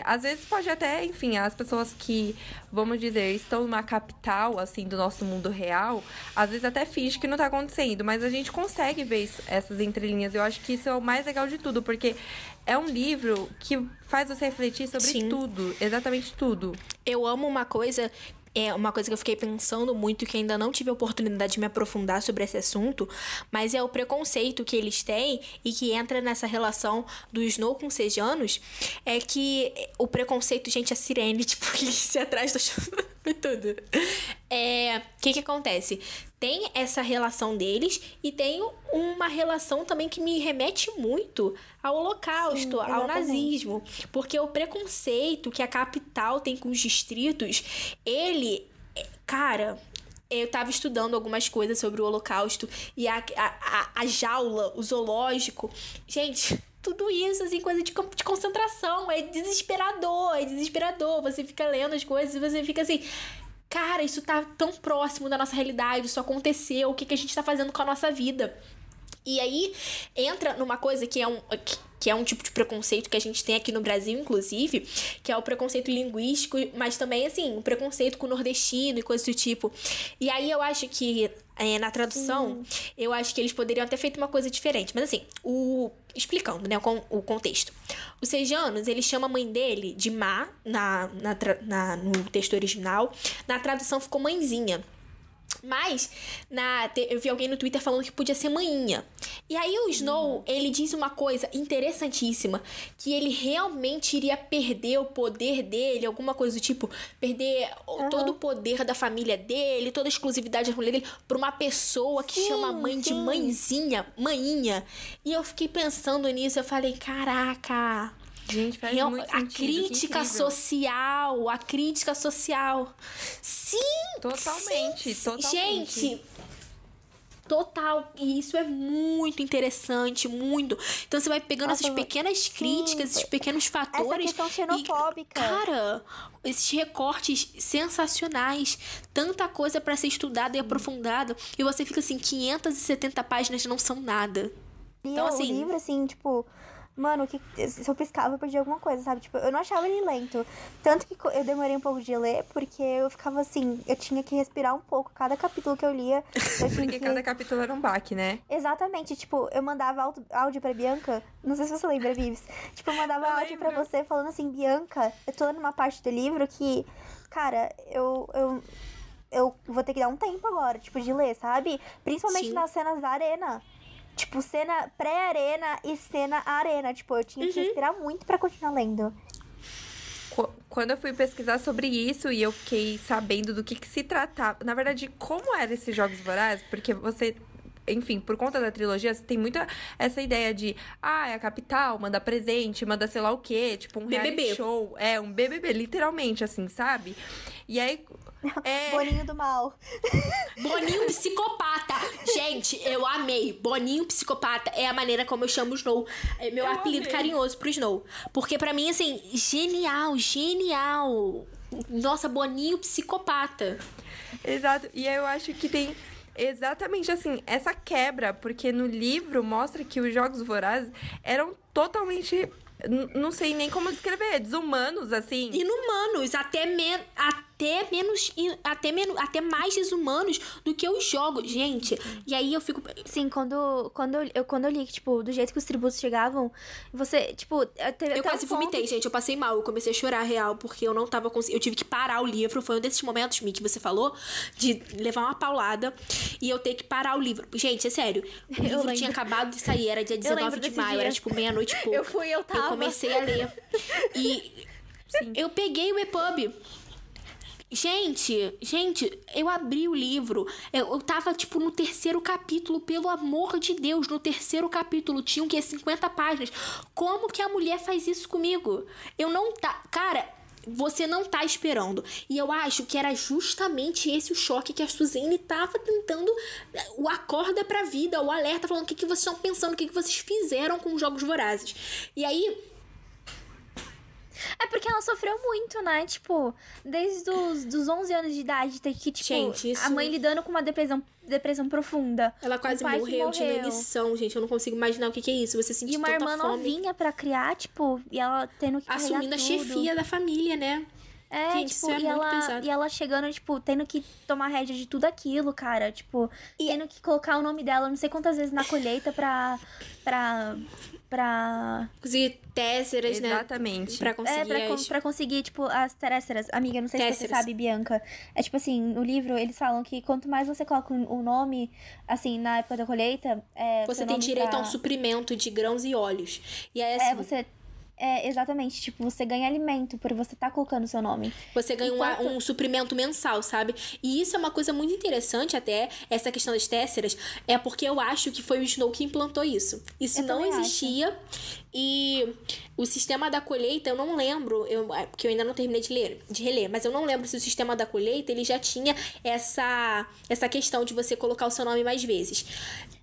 às vezes pode até, enfim, as pessoas que, vamos dizer, estão numa capital, assim, do nosso mundo real, às vezes até finge que não tá acontecendo, mas a gente consegue ver essas entrelinhas. Eu acho que isso é o mais legal de tudo, porque é um livro que faz você refletir sobre tudo, exatamente tudo. Eu amo uma coisa que eu fiquei pensando muito, que ainda não tive a oportunidade de me aprofundar sobre esse assunto, mas é o preconceito que eles têm e que entra nessa relação do Snow com Sejanos, é que o preconceito, gente, a Sirene, tipo, polícia atrás do e tudo. O que acontece? Tem essa relação deles e tem uma relação também que me remete muito ao Holocausto, ao nazismo. Porque o preconceito que a capital tem com os distritos, cara, eu tava estudando algumas coisas sobre o Holocausto e a jaula, o zoológico. Gente, tudo isso, assim, coisa de campo de concentração. É desesperador. Você fica lendo as coisas e você fica assim... Cara, isso tá tão próximo da nossa realidade, isso aconteceu, o que a gente tá fazendo com a nossa vida? E aí, entra numa coisa que é um tipo de preconceito que a gente tem aqui no Brasil, inclusive, que é o preconceito linguístico, mas também, assim, o preconceito com o nordestino e coisas do tipo. E aí, eu acho que, na tradução, eu acho que eles poderiam ter feito uma coisa diferente. Mas, assim, explicando, né, o contexto. Os Sejanos, ele chama a mãe dele de Má, no texto original. Na tradução ficou mãezinha. Mas, eu vi alguém no Twitter falando que podia ser manhinha. E aí o Snow, ele diz uma coisa interessantíssima, que ele realmente iria perder o poder dele, alguma coisa do tipo, perder todo o poder da família dele, toda a exclusividade da família dele, pra uma pessoa que chama a mãe de mãezinha, manhinha. E eu fiquei pensando nisso, eu falei, caraca... Gente, faz muito A sentido, crítica social, a crítica social. Sim! Totalmente, totalmente. Gente, total. E isso é muito interessante, muito. Então você vai pegando essas pequenas críticas, esses pequenos fatores. Essa questão xenofóbica. Cara, esses recortes sensacionais. Tanta coisa pra ser estudada e aprofundada. E você fica assim, 570 páginas não são nada. E Então, o assim, livro, assim, tipo... Mano, se eu piscava, eu perdia alguma coisa, sabe? Tipo, eu não achava ele lento. Tanto que eu demorei um pouco de ler, porque eu ficava assim... Eu tinha que respirar um pouco. Cada capítulo que eu lia... Porque cada capítulo era um baque, né? Exatamente. Tipo, eu mandava áudio pra Bianca. Não sei se você lembra, Vives. Tipo, eu mandava áudio pra você falando assim... Bianca, eu tô numa parte do livro que... Cara, eu vou ter que dar um tempo agora, tipo, de ler, sabe? Principalmente Sim. nas cenas da arena. Tipo, cena pré-arena e cena arena. Tipo, eu tinha que respirar muito pra continuar lendo. Quando eu fui pesquisar sobre isso e eu fiquei sabendo do que se tratava... Na verdade, como eram esses Jogos Vorazes, porque você... Enfim, por conta da trilogia, você tem muita essa ideia de... é a capital, manda presente, manda sei lá o quê. Tipo, um BBB. reality show. É, um BBB, literalmente, assim, sabe? E aí... Boninho do mal. Boninho psicopata. Gente, eu amei. Boninho psicopata é a maneira como eu chamo o Snow. É meu apelido carinhoso pro Snow. Porque pra mim, assim, genial, genial. Nossa, Boninho psicopata. Exato. E aí eu acho que tem exatamente assim, essa quebra. Porque no livro mostra que os Jogos Vorazes eram totalmente... Não sei nem como descrever, desumanos, assim. Inumanos, até mais desumanos do que os jogos, gente. E aí eu fico... Sim, quando eu li que, tipo, do jeito que os tributos chegavam, você, tipo... Eu quase vomitei, gente. Eu passei mal. Eu comecei a chorar, real, porque eu não tava conseguindo... Eu tive que parar o livro. Foi um desses momentos, Mi, que você falou, de levar uma paulada e eu ter que parar o livro. Gente, é sério. O livro tinha acabado de sair. Era dia 19 de maio. Era, tipo, meia-noite e pouco. Eu tava. Eu comecei a ler. E eu peguei o EPUB. Gente, eu abri o livro, eu tava, tipo, no terceiro capítulo, pelo amor de Deus, no terceiro capítulo, tinha o quê? 50 páginas. Como que a mulher faz isso comigo? Cara, você não tá esperando. E eu acho que era justamente esse o choque que a Suzane tava tentando, o acorda pra vida, o alerta, falando o que vocês estão pensando, o que vocês fizeram com os Jogos Vorazes. E aí... É porque ela sofreu muito, né? Tipo, desde os 11 anos de idade, ter que, tipo, gente, isso... a mãe lidando com uma depressão profunda. Ela quase morreu de inanição, gente. Eu não consigo imaginar o que é isso. Você sentir e uma tanta irmã fome. Novinha pra criar, tipo, e ela tendo que carregar assumindo tudo. a chefia da família, né? É, gente, tipo, isso é muito pesado. e ela chegando, tipo, tendo que tomar rédea de tudo aquilo, cara. Tipo, tendo que colocar o nome dela não sei quantas vezes na colheita pra conseguir tésseras, exatamente. Né? Pra conseguir pra conseguir, tipo, as tésseras. Amiga, não sei se você sabe, Bianca. É tipo assim, no livro eles falam que quanto mais você coloca o nome, assim, na época da colheita... você tem direito a um suprimento de grãos e óleos. E aí, assim... exatamente, tipo, você ganha alimento por você estar colocando o seu nome. Você ganha um suprimento mensal, sabe? E isso é uma coisa muito interessante até, essa questão das tésseras, é porque eu acho que foi o Snow que implantou isso. Isso não existia. E o sistema da colheita, eu não lembro, porque eu ainda não terminei de reler, mas eu não lembro se o sistema da colheita, ele já tinha essa questão de você colocar o seu nome mais vezes.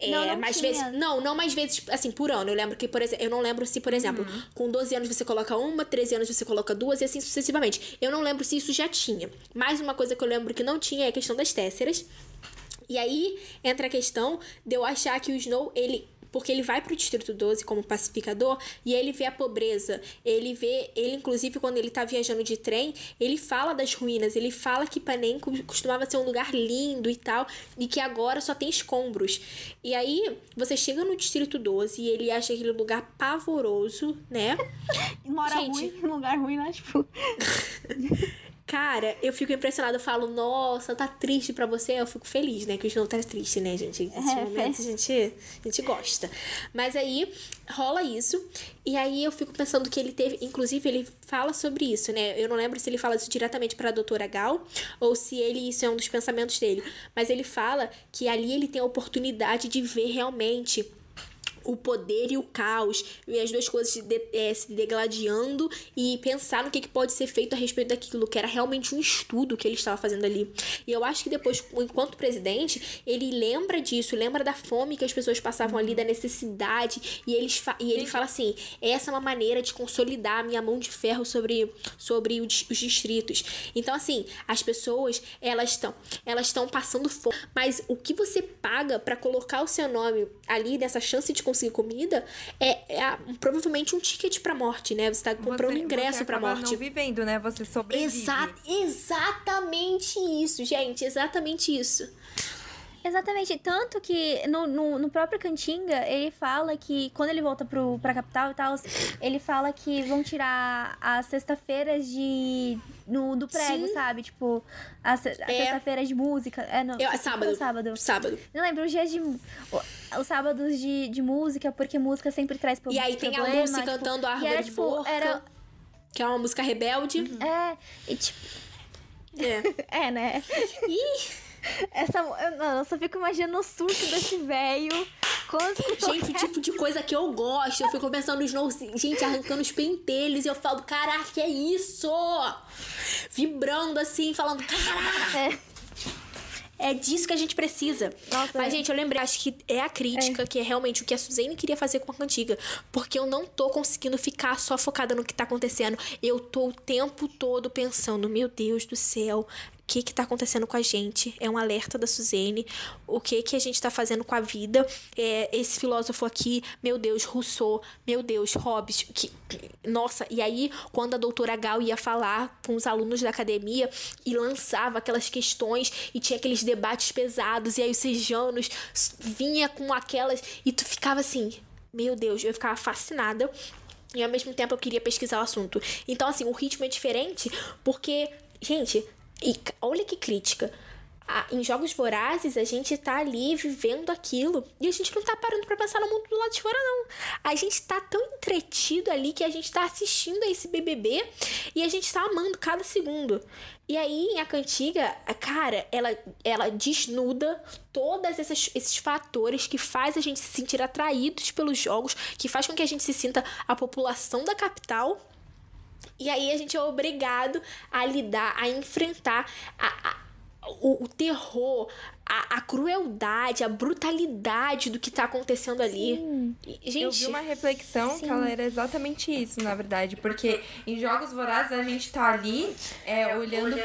Não mais tinha. vezes. Não mais vezes, assim, por ano. Eu lembro que, por exemplo, eu não lembro se, por exemplo, com 12 anos você coloca uma, 13 anos você coloca duas e assim sucessivamente. Eu não lembro se isso já tinha. Mais uma coisa que eu lembro que não tinha é a questão das tésseras. E aí entra a questão de eu achar que o Snow, porque ele vai pro Distrito 12 como pacificador e ele vê a pobreza, ele inclusive quando ele tá viajando de trem, ele fala das ruínas, ele fala que Panem costumava ser um lugar lindo e tal, e que agora só tem escombros. E aí você chega no Distrito 12 e ele acha aquele lugar pavoroso, né? Mora ruim, um lugar ruim, né? Tipo... Cara, eu fico impressionada, eu falo, nossa, tá triste pra você? Eu fico feliz, né? Que o Snow tá triste, né, gente? Nesses momentos a gente gosta. Mas aí, rola isso. E aí eu fico pensando que ele teve... Inclusive, ele fala sobre isso, né? Eu não lembro se ele fala isso diretamente pra doutora Gal ou se isso é um dos pensamentos dele. Mas ele fala que ali ele tem a oportunidade de ver realmente o poder e o caos, e as duas coisas se degladiando, e pensar no que pode ser feito a respeito daquilo, que era realmente um estudo que ele estava fazendo ali. E eu acho que depois, enquanto presidente, ele lembra disso, lembra da fome que as pessoas passavam ali, da necessidade, e ele fala assim, essa é uma maneira de consolidar a minha mão de ferro sobre os distritos. Então, assim, as pessoas, elas estão passando fome, mas o que você paga para colocar o seu nome ali nessa chance de conseguir comida provavelmente um ticket pra morte, né? Você tá comprando um ingresso pra morte. Você não vivendo, né? Você sobrevive. Exatamente isso, gente. Exatamente isso. Exatamente, tanto que no próprio Cantinga, ele fala que quando ele volta pra capital e tal, ele fala que vão tirar as sexta-feiras do prego, sabe? Tipo, as sexta-feiras de música. Sábado. Não lembro, os dias os sábados de música, porque música sempre traz problema. E aí tem a Lucy cantando a Árvore de Porca, que é uma música rebelde. Né? Eu só fico imaginando o surto desse velho. Gente, o tipo de coisa que eu gosto. Eu fico pensando nos gente arrancando os pentelhos. E eu falo, caraca, que é isso? Vibrando assim, falando, caraca. É disso que a gente precisa. Nossa, mas, gente, eu lembrei, acho que é a crítica, que é realmente o que a Suzane queria fazer com a Cantiga. Porque eu não tô conseguindo ficar só focada no que tá acontecendo. Eu tô o tempo todo pensando, meu Deus do céu, o que tá acontecendo com a gente? É um alerta da Suzane. O que a gente tá fazendo com a vida? Esse filósofo aqui, meu Deus, Rousseau, meu Deus, Hobbes. Nossa, e aí, quando a doutora Gal ia falar com os alunos da academia e lançava aquelas questões e tinha aqueles debates pesados, e aí os sejanos vinha com aquelas, e tu ficava assim, meu Deus, eu ficava fascinada. E ao mesmo tempo eu queria pesquisar o assunto. Então, assim, o ritmo é diferente porque, gente... E olha que crítica. Em Jogos Vorazes, a gente tá ali vivendo aquilo e a gente não tá parando pra pensar no mundo do lado de fora, não. A gente tá tão entretido ali que a gente tá assistindo a esse BBB e a gente tá amando cada segundo. E aí, em A Cantiga, cara, ela desnuda todos esses fatores que faz a gente se sentir atraídos pelos jogos, que faz com que a gente se sinta a população da capital. E aí a gente é obrigado a lidar, a enfrentar o terror, a crueldade, a brutalidade do que tá acontecendo ali. Gente, eu vi uma reflexão que ela era exatamente isso, na verdade. Porque em Jogos Vorazes a gente tá ali olhando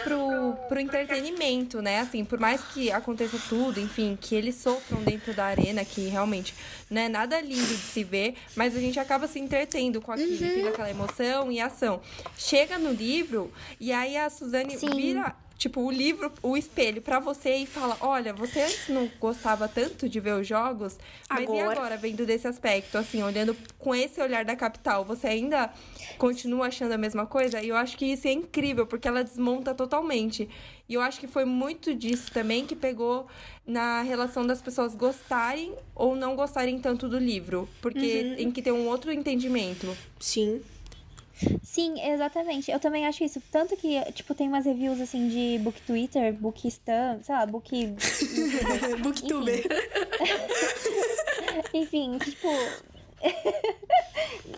pro entretenimento, né? Assim, por mais que aconteça tudo, enfim, que eles sofram dentro da arena, que realmente não é nada lindo de se ver, mas a gente acaba se entretendo com aquilo, tendo aquela emoção e ação. Chega no livro, e aí a Suzane vira... Tipo, o livro, o espelho pra você e fala, olha, você antes não gostava tanto de ver os jogos, mas e agora, vendo desse aspecto, assim, olhando com esse olhar da capital, você ainda continua achando a mesma coisa? E eu acho que isso é incrível, porque ela desmonta totalmente. E eu acho que foi muito disso também que pegou na relação das pessoas gostarem ou não gostarem tanto do livro, porque tem que ter um outro entendimento. Sim, exatamente. Eu também acho isso. Tanto que, tipo, tem umas reviews, assim, de Book Twitter, Book Stan, sei lá, Book... Booktuber. Enfim, tipo...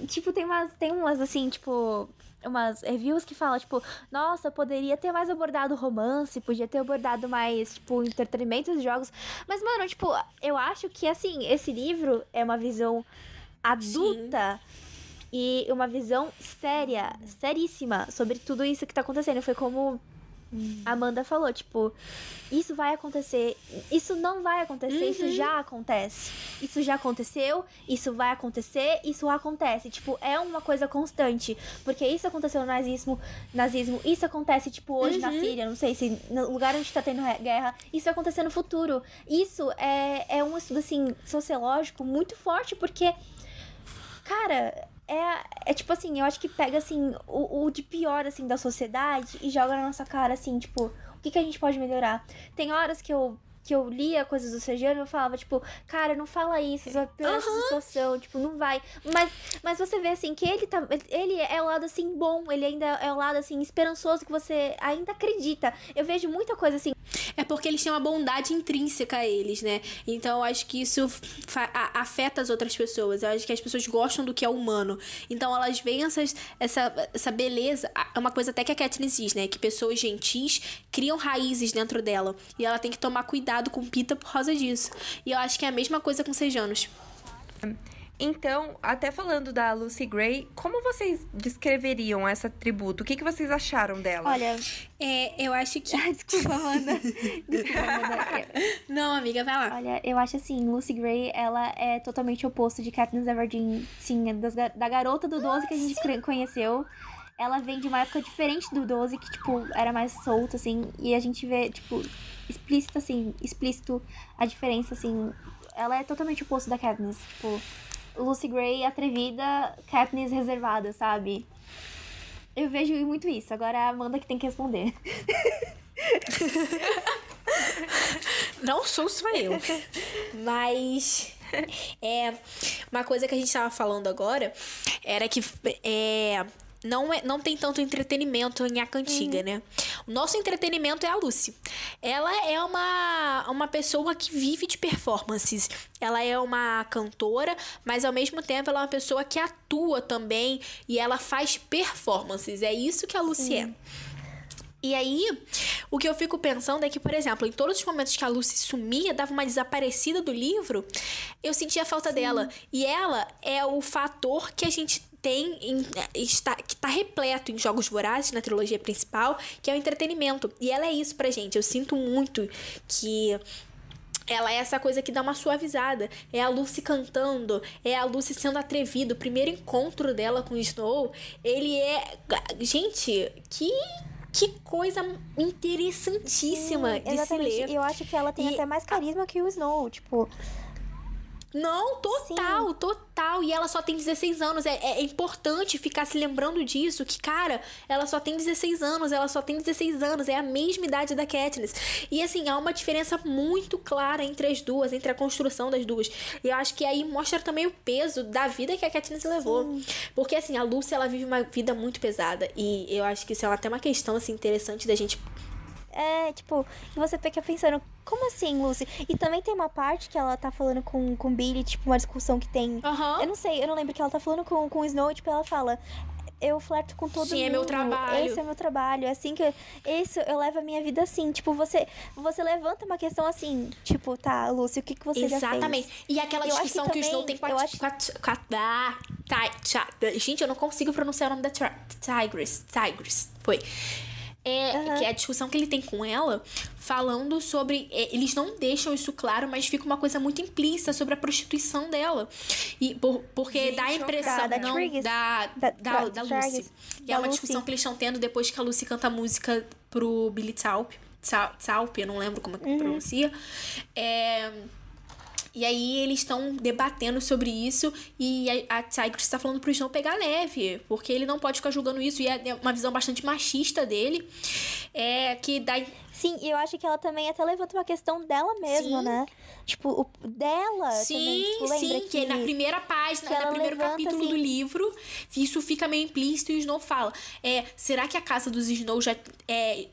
tipo, tem umas, assim, tipo... Umas reviews que falam, tipo... Nossa, poderia ter mais abordado romance, podia ter abordado mais, tipo, entretenimento dos jogos. Mas, mano, tipo, eu acho que, assim, esse livro é uma visão adulta... Sim. E uma visão seríssima sobre tudo isso que tá acontecendo. Foi como a Amanda falou, tipo, isso vai acontecer, isso não vai acontecer, isso já acontece. Isso já aconteceu, isso vai acontecer, isso acontece. Tipo, é uma coisa constante. Porque isso aconteceu no nazismo, isso acontece, tipo, hoje na Síria, não sei se no lugar onde tá tendo guerra, isso vai acontecer no futuro. Isso é um estudo, assim, sociológico muito forte, porque, cara... É tipo assim, eu acho que pega, assim, o de pior, assim, da sociedade e joga na nossa cara, assim, tipo, o que a gente pode melhorar? Tem horas que eu lia coisas do Sejano e eu falava, tipo, cara, não fala isso vai piorar essa situação, tipo, não vai. Mas você vê, assim, que ele é o lado, assim, bom, ele ainda é o lado, assim, esperançoso, que você ainda acredita. Eu vejo muita coisa, assim... É porque eles têm uma bondade intrínseca a eles, né? Então eu acho que isso afeta as outras pessoas. Eu acho que as pessoas gostam do que é humano. Então elas veem essa beleza. É uma coisa até que a Katniss diz, né? Que pessoas gentis criam raízes dentro dela. E ela tem que tomar cuidado com Peeta por causa disso. E eu acho que é a mesma coisa com Sejanos. Então, até falando da Lucy Gray, como vocês descreveriam essa tributo? O que vocês acharam dela? Olha, eu acho que... Desculpa, Amanda. Desculpa, Amanda. Não, amiga, vai lá. Olha, eu acho assim, Lucy Gray, ela é totalmente o oposto de Katniss Everdeen, sim, da garota do 12 que a gente conheceu. Ela vem de uma época diferente do 12, que, tipo, era mais solto, assim, e a gente vê, tipo, explícito a diferença, assim. Ela é totalmente o oposto da Katniss, tipo... Lucy Gray atrevida, Katniss reservada, sabe? Eu vejo muito isso. Agora é a Amanda que tem que responder. Não sou só eu. Mas... uma coisa que a gente tava falando agora era que... Não tem tanto entretenimento em A Cantiga, né? O nosso entretenimento é a Lucy. Ela é uma pessoa que vive de performances. Ela é uma cantora, mas ao mesmo tempo ela é uma pessoa que atua também e ela faz performances. É isso que a Lucy é. E aí, o que eu fico pensando é que, por exemplo, em todos os momentos que a Lucy sumia, dava uma desaparecida do livro, eu sentia falta dela. E ela é o fator que a gente tem, que tá repleto em Jogos Vorazes, na trilogia principal, que é o entretenimento. E ela é isso pra gente. Eu sinto muito que... ela é essa coisa que dá uma suavizada. É a Lucy cantando, é a Lucy sendo atrevida. O primeiro encontro dela com o Snow, ele é... Gente, que coisa interessantíssima de se ler. Eu acho que ela tem até mais carisma que o Snow, tipo... Não, total. E ela só tem 16 anos. É importante ficar se lembrando disso. Que, cara, ela só tem 16 anos. É a mesma idade da Katniss. E, assim, há uma diferença muito clara entre as duas. Entre a construção das duas. E eu acho que aí mostra também o peso da vida que a Katniss levou. Porque, assim, a Lucy, ela vive uma vida muito pesada. E eu acho que isso é até uma questão, assim, interessante da gente... tipo, você fica pensando, como assim, Lucy? E também tem uma parte que ela tá falando com o Billy, tipo, uma discussão que tem... Eu não sei, eu não lembro que ela tá falando com o Snow, e, tipo, ela fala... Eu flerto com todo mundo. É meu trabalho. Esse é meu trabalho. É assim que... eu levo a minha vida assim. Tipo, você levanta uma questão assim. Tipo, tá, Lucy, o que você já fez? Exatamente. E aquela discussão que o Snow tem com a... Gente, eu não consigo pronunciar o nome da Tigris. Foi. Que é a discussão que ele tem com ela, falando sobre... eles não deixam isso claro, mas fica uma coisa muito implícita sobre a prostituição dela. E porque dá a impressão... Da Lucy. E é uma discussão que eles estão tendo depois que a Lucy canta a música pro Billy Talp, eu não lembro como é que pronuncia. E aí eles estão debatendo sobre isso e a Tigris está falando pro Snow pegar leve, porque ele não pode ficar julgando isso, e é uma visão bastante machista dele, que dá... Sim, e eu acho que ela também até levanta uma questão dela mesma, né? Tipo, dela também, tipo, lembra que na primeira página, no primeiro capítulo assim... do livro, isso fica meio implícito e o Snow fala, será que a casa dos Snow já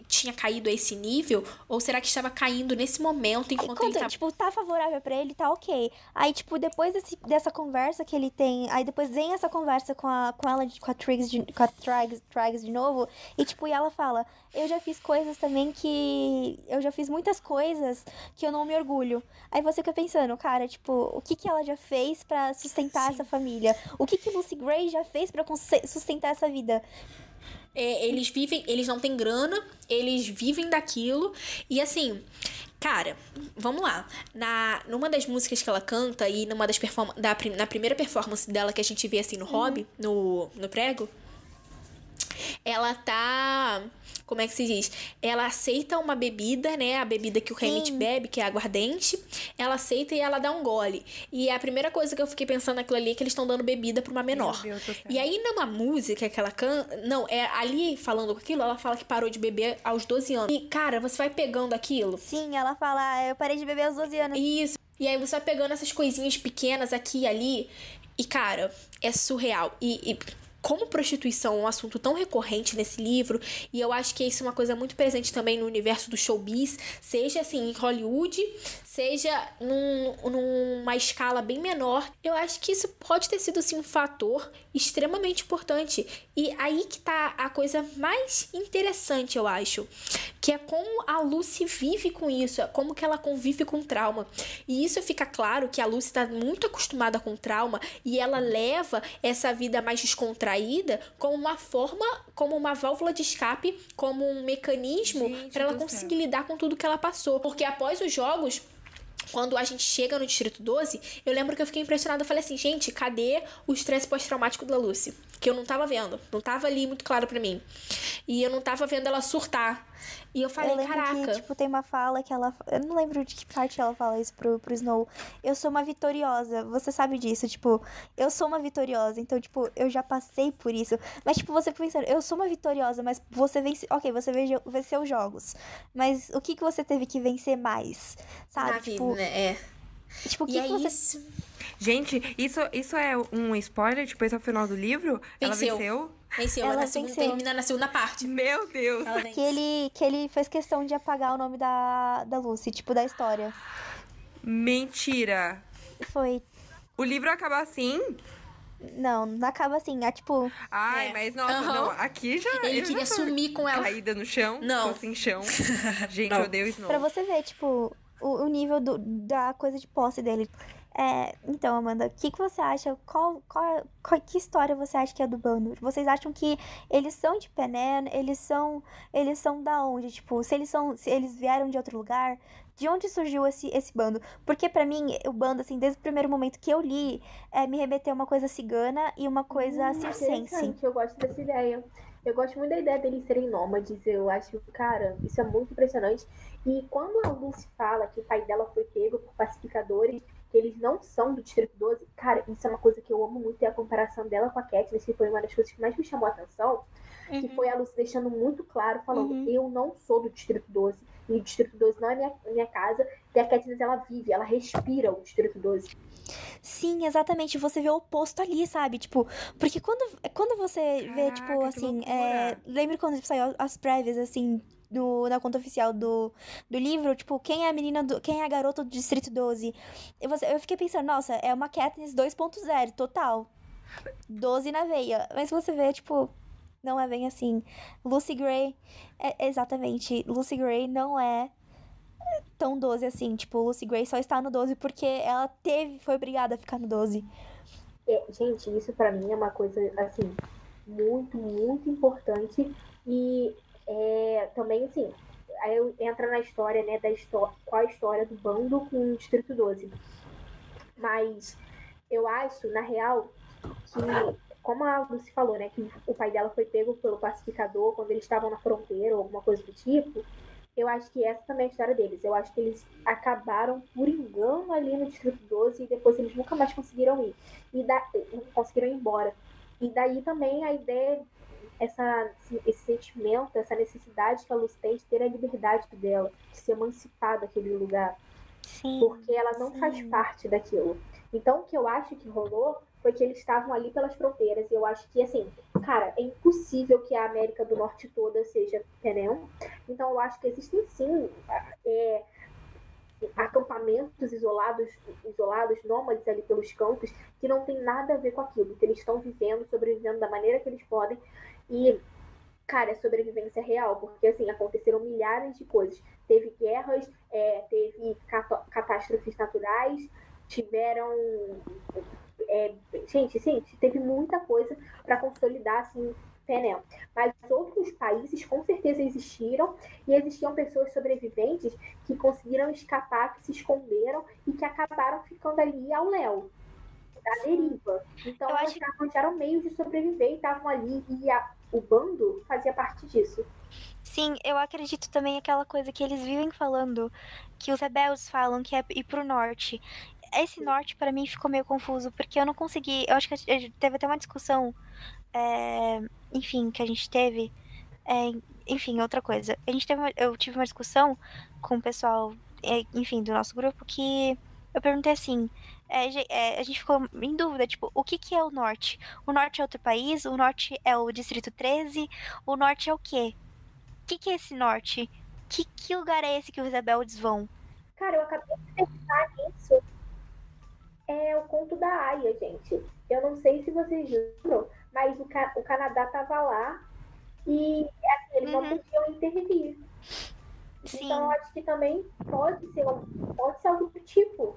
tinha caído a esse nível? Ou será que estava caindo nesse momento enquanto ele tá... tipo, tá favorável pra ele, tá ok. Aí, tipo, depois dessa conversa que ele tem, aí depois vem essa conversa com a Triggs de novo, e tipo, e ela fala, eu já fiz coisas também eu já fiz muitas coisas que eu não me orgulho. Aí você fica pensando, cara, tipo, o que ela já fez pra sustentar essa família? O que Lucy Gray já fez pra sustentar essa vida? Eles não têm grana, eles vivem daquilo. E assim, cara, vamos lá. Numa das músicas que ela canta e numa das na primeira performance dela que a gente vê assim no hobby, no prego, ela tá... Como é que se diz? Ela aceita uma bebida, né? A bebida que o Hamlet bebe, que é aguardente. Ela aceita e ela dá um gole. E a primeira coisa que eu fiquei pensando naquilo ali é que eles estão dando bebida pra uma menor. E aí, numa música que ela canta... Não, ali falando com aquilo, ela fala que parou de beber aos 12 anos. E, cara, você vai pegando aquilo... Sim, ela fala, eu parei de beber aos 12 anos. Isso. E aí você vai pegando essas coisinhas pequenas aqui e ali. E, cara, é surreal. como prostituição é um assunto tão recorrente nesse livro, e eu acho que isso é uma coisa muito presente também no universo do showbiz, seja assim em Hollywood, seja numa escala bem menor, eu acho que isso pode ter sido assim um fator extremamente importante. E aí que tá a coisa mais interessante, eu acho, que é como a Lucy vive com isso, como que ela convive com trauma. E isso fica claro que a Lucy está muito acostumada com trauma e ela leva essa vida mais descontraída como uma forma, como uma válvula de escape, como um mecanismo para ela conseguir lidar com tudo que ela passou. Porque após os jogos, quando a gente chega no Distrito 12, eu lembro que eu fiquei impressionada. Eu falei assim, gente, cadê o estresse pós-traumático da Lucy? Que eu não tava vendo. Não tava ali muito claro pra mim. E eu não tava vendo ela surtar. E eu falei, caraca. Que, tipo, tem uma fala que ela... Eu não lembro de que parte ela fala isso pro Snow. Eu sou uma vitoriosa. Você sabe disso, tipo... Eu sou uma vitoriosa. Então, tipo, eu já passei por isso. Mas, tipo, você fica pensando... Eu sou uma vitoriosa, mas você vence... Ok, você venceu os jogos. Mas o que você teve que vencer mais? Sabe? Na tipo, vida, né? É. Tipo, o que, E é que você... isso. Gente, isso é um spoiler? Tipo, esse é o final do livro? Ela venceu? Venceu, Ela venceu. venceu. Termina na segunda parte. Meu Deus! Ela vence. Que ele fez questão de apagar o nome da Lucy, tipo, da história. Mentira! Foi... O livro acaba assim? Não acaba assim, é tipo... Ai, É. mas nossa, Aham. não, aqui já... Ele eu queria já tô sumir com ela. caída no chão, Não. tô sem chão. Gente, Não. eu odeio Snow. Pra você ver, tipo, o nível da coisa de posse dele. Então, Amanda, o que você acha? Que história você acha que é do bando? Vocês acham que eles são de Panem? Eles são da onde? Tipo, se eles vieram de outro lugar? De onde surgiu esse bando? Porque pra mim, o bando, assim, desde o primeiro momento que eu li, me remeteu a uma coisa cigana e uma coisa circense. Interessante, eu gosto dessa ideia. Eu gosto muito da ideia deles serem nômades. Eu acho, cara, isso é muito impressionante. E quando a Lucy fala que o pai dela foi pego por pacificadores, que eles não são do Distrito 12, cara, isso é uma coisa que eu amo muito, é a comparação dela com a Katniss, que foi uma das coisas que mais me chamou a atenção, que foi a Lucy deixando muito claro, falando, eu não sou do Distrito 12, e o Distrito 12 não é minha casa, e a Katniss, ela vive, ela respira o Distrito 12. Sim, exatamente. Você vê o oposto ali, sabe? Tipo, porque quando você vê, tipo, Caraca, que assim, loucura. lembra quando saiu as prévias, assim, na conta oficial do livro, tipo, quem é a garota do Distrito 12? Eu fiquei pensando, nossa, é uma Katniss 2.0, total. 12 na veia. Mas você vê, tipo, não é bem assim. Lucy Gray, exatamente, Lucy Gray não é tão 12 assim. Tipo, Lucy Gray só está no 12 porque ela foi obrigada a ficar no 12. Gente, isso pra mim é uma coisa, assim, muito, muito importante. E também, assim, aí entra na história, né, qual a história do bando com o Distrito 12. Mas eu acho, na real, que, como a Lucy falou, né, que o pai dela foi pego pelo pacificador quando eles estavam na fronteira ou alguma coisa do tipo, eu acho que essa também é a história deles. Eu acho que eles acabaram por engano ali no Distrito 12 e depois eles nunca mais conseguiram ir. Não conseguiram ir embora. E daí também a ideia, esse sentimento, essa necessidade que a Lucy tem de ter a liberdade dela, de se emancipar daquele lugar. Sim. Porque ela não faz parte daquilo. Então, o que eu acho que rolou foi que eles estavam ali pelas fronteiras. E eu acho que, assim, cara, é impossível que a América do Norte toda seja Panem. Então, eu acho que existem, sim, acampamentos isolados, nômades ali pelos campos, que não tem nada a ver com aquilo. Que eles estão vivendo, sobrevivendo da maneira que eles podem. E, cara, é sobrevivência real. Porque, assim, aconteceram milhares de coisas. Teve guerras, teve catástrofes naturais, tiveram... gente, teve muita coisa para consolidar, assim, Panem. Mas outros países com certeza existiram, e existiam pessoas sobreviventes que conseguiram escapar, que se esconderam e que acabaram ficando ali ao léu, da deriva. Então elas arranjaram meios de sobreviver e estavam ali, e o bando fazia parte disso. Sim, eu acredito também aquela coisa que eles vivem falando, que os rebeldes falam, que é ir pro norte. Esse norte, pra mim, ficou meio confuso, porque eu não consegui... Eu acho que teve até uma discussão, enfim, que a gente teve... enfim, outra coisa. Eu tive uma discussão com o pessoal, enfim, do nosso grupo, que eu perguntei assim, a gente ficou em dúvida, tipo, o que que é o norte? O norte é outro país? O norte é o Distrito 13? O norte é o quê? O que que é esse norte? Que lugar é esse que os rebeldes vão? Cara, eu acabei de pensar nisso. É o conto da Aya, gente. Eu não sei se vocês lembram, mas o Canadá tava lá e assim, eles não podiam intervir. Sim. Então eu acho que também pode ser algo do tipo.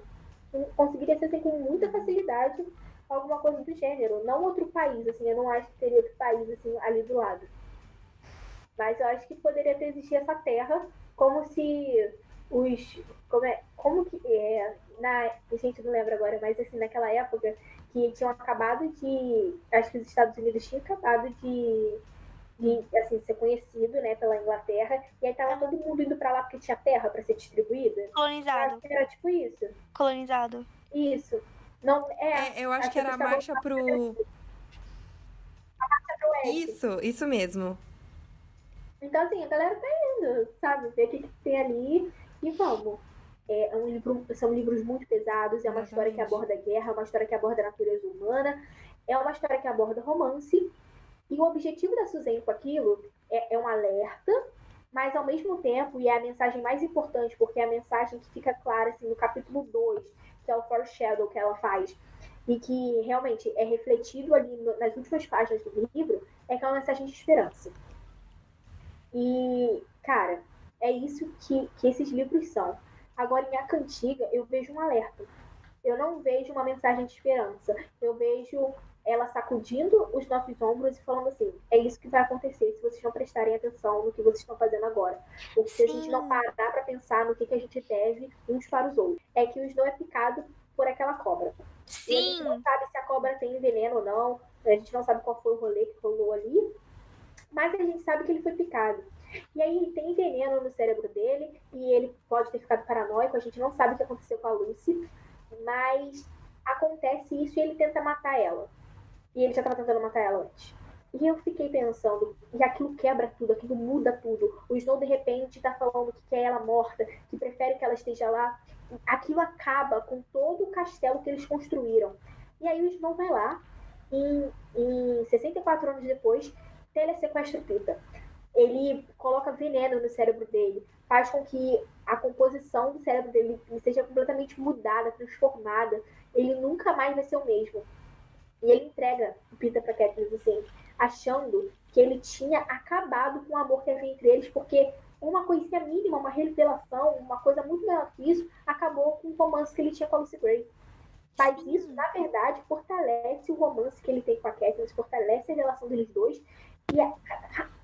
Conseguiria ser assim, com muita facilidade alguma coisa do gênero. Não outro país, assim, eu não acho que teria outro país assim, ali do lado. Mas eu acho que poderia ter existido essa terra como se os. Como que é. Gente, não lembro agora, mas assim, naquela época que tinham acabado de. Acho que os Estados Unidos tinham acabado de assim, ser conhecido, né, pela Inglaterra, e aí tava todo mundo indo pra lá porque tinha terra pra ser distribuída. Colonizado. Era tipo isso. Colonizado. Isso. Não, Eu acho que era a marcha pro... Isso mesmo. Então, assim, a galera tá indo, sabe? Ver o que tem ali e vamos. São livros muito pesados, é uma história que aborda guerra, é uma história que aborda a natureza humana, é uma história que aborda romance. E o objetivo da Suzane com aquilo é um alerta, mas ao mesmo tempo, e é a mensagem mais importante, porque é a mensagem que fica clara assim, no capítulo 2, que é o foreshadow que ela faz, e que realmente é refletido ali nas últimas páginas do livro, é que é uma mensagem de esperança. E, cara, é isso que esses livros são. Agora, em A Cantiga, eu vejo um alerta. Eu não vejo uma mensagem de esperança. Eu vejo ela sacudindo os nossos ombros e falando assim, é isso que vai acontecer se vocês não prestarem atenção no que vocês estão fazendo agora. Porque se a gente não parar pra pensar no que a gente deve uns para os outros. É que o Snow é picado por aquela cobra. Sim. E a gente não sabe se a cobra tem veneno ou não. A gente não sabe qual foi o rolê que rolou ali. Mas a gente sabe que ele foi picado. E aí ele tem veneno no cérebro dele e ele pode ter ficado paranoico. A gente não sabe o que aconteceu com a Lucy. Mas acontece isso e ele tenta matar ela. E ele já estava tentando matar ela antes. E eu fiquei pensando, e aquilo quebra tudo, aquilo muda tudo. O Snow, de repente, tá falando que quer ela morta, que prefere que ela esteja lá. Aquilo acaba com todo o castelo que eles construíram. E aí o Snow vai lá, em 64 anos depois, telesequestra o Pita. Ele coloca veneno no cérebro dele, faz com que a composição do cérebro dele seja completamente mudada, transformada. Ele nunca mais vai ser o mesmo. E ele entrega o Pita pra Katniss, assim, achando que ele tinha acabado com o amor que havia entre eles, porque uma coisinha mínima, uma revelação, uma coisa muito menor que isso, acabou com o romance que ele tinha com a Lucy Gray. Mas isso, na verdade, fortalece o romance que ele tem com a Katniss, fortalece a relação deles dois. E,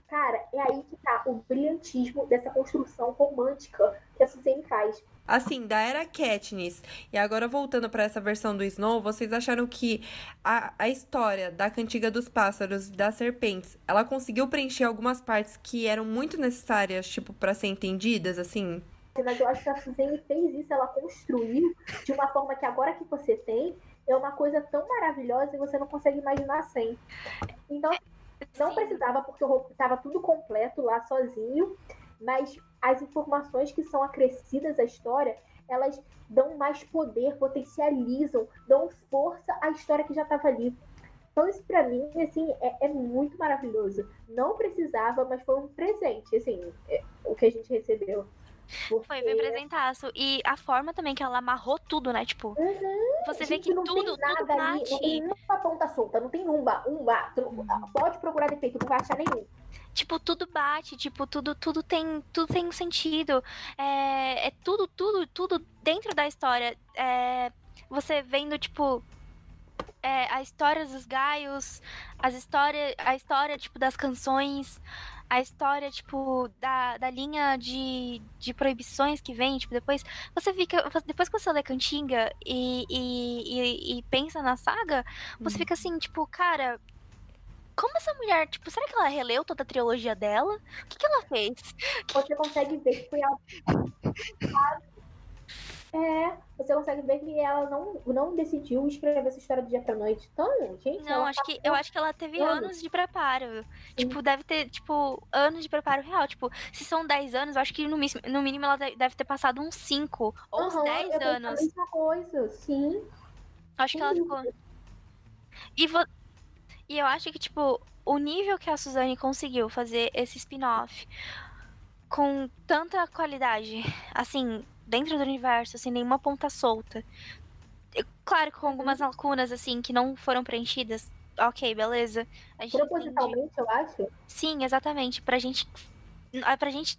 cara, é aí que tá o brilhantismo dessa construção romântica que a Suzane faz. Assim, da era Katniss, e agora voltando para essa versão do Snow, vocês acharam que a história da Cantiga dos Pássaros e das Serpentes, ela conseguiu preencher algumas partes que eram muito necessárias, tipo, para ser entendidas, assim? Mas eu acho que a Suzane fez isso, ela construiu de uma forma que agora que você tem, é uma coisa tão maravilhosa e você não consegue imaginar sem. Então, não precisava, porque estava tudo completo lá sozinho, mas as informações que são acrescidas à história, elas dão mais poder, potencializam, dão força à história que já estava ali. Então isso pra mim, assim, é muito maravilhoso. Não precisava, mas foi um presente, assim, o que a gente recebeu. Porque... Foi bem presentaço. E a forma também que ela amarrou tudo, né? Tipo, você vê que não tudo, tem nada tudo ali, bate. não tem nenhuma ponta solta, não tem pode procurar defeito, não vai achar nenhum. Tipo, tudo bate, tipo, tudo tem um sentido. Tudo dentro da história. Você vendo, tipo, a história dos Gaios, a história, tipo, das canções, a história, tipo, da linha de proibições que vem, tipo, depois que você lê Cantiga e pensa na saga, você fica assim, tipo, cara, como essa mulher, tipo, será que ela releu toda a trilogia dela? O que ela fez? Você consegue ver que foi algo Você consegue ver que ela não decidiu escrever essa história do dia pra noite. Então, gente, Não, eu acho que ela teve anos de preparo. Tipo, deve ter, tipo, anos de preparo real. Tipo, se são 10 anos, eu acho que no mínimo ela deve ter passado uns 5 ou uns 10 eu penso a anos. mesma coisa, sim. Acho que ela ficou. E eu acho que, tipo, o nível que a Suzane conseguiu fazer esse spin-off com tanta qualidade, assim, dentro do universo, sem nenhuma ponta solta. Claro, com algumas lacunas, assim, que não foram preenchidas. Ok, beleza. A gente entende. Propositalmente, eu acho. Sim, exatamente. Pra gente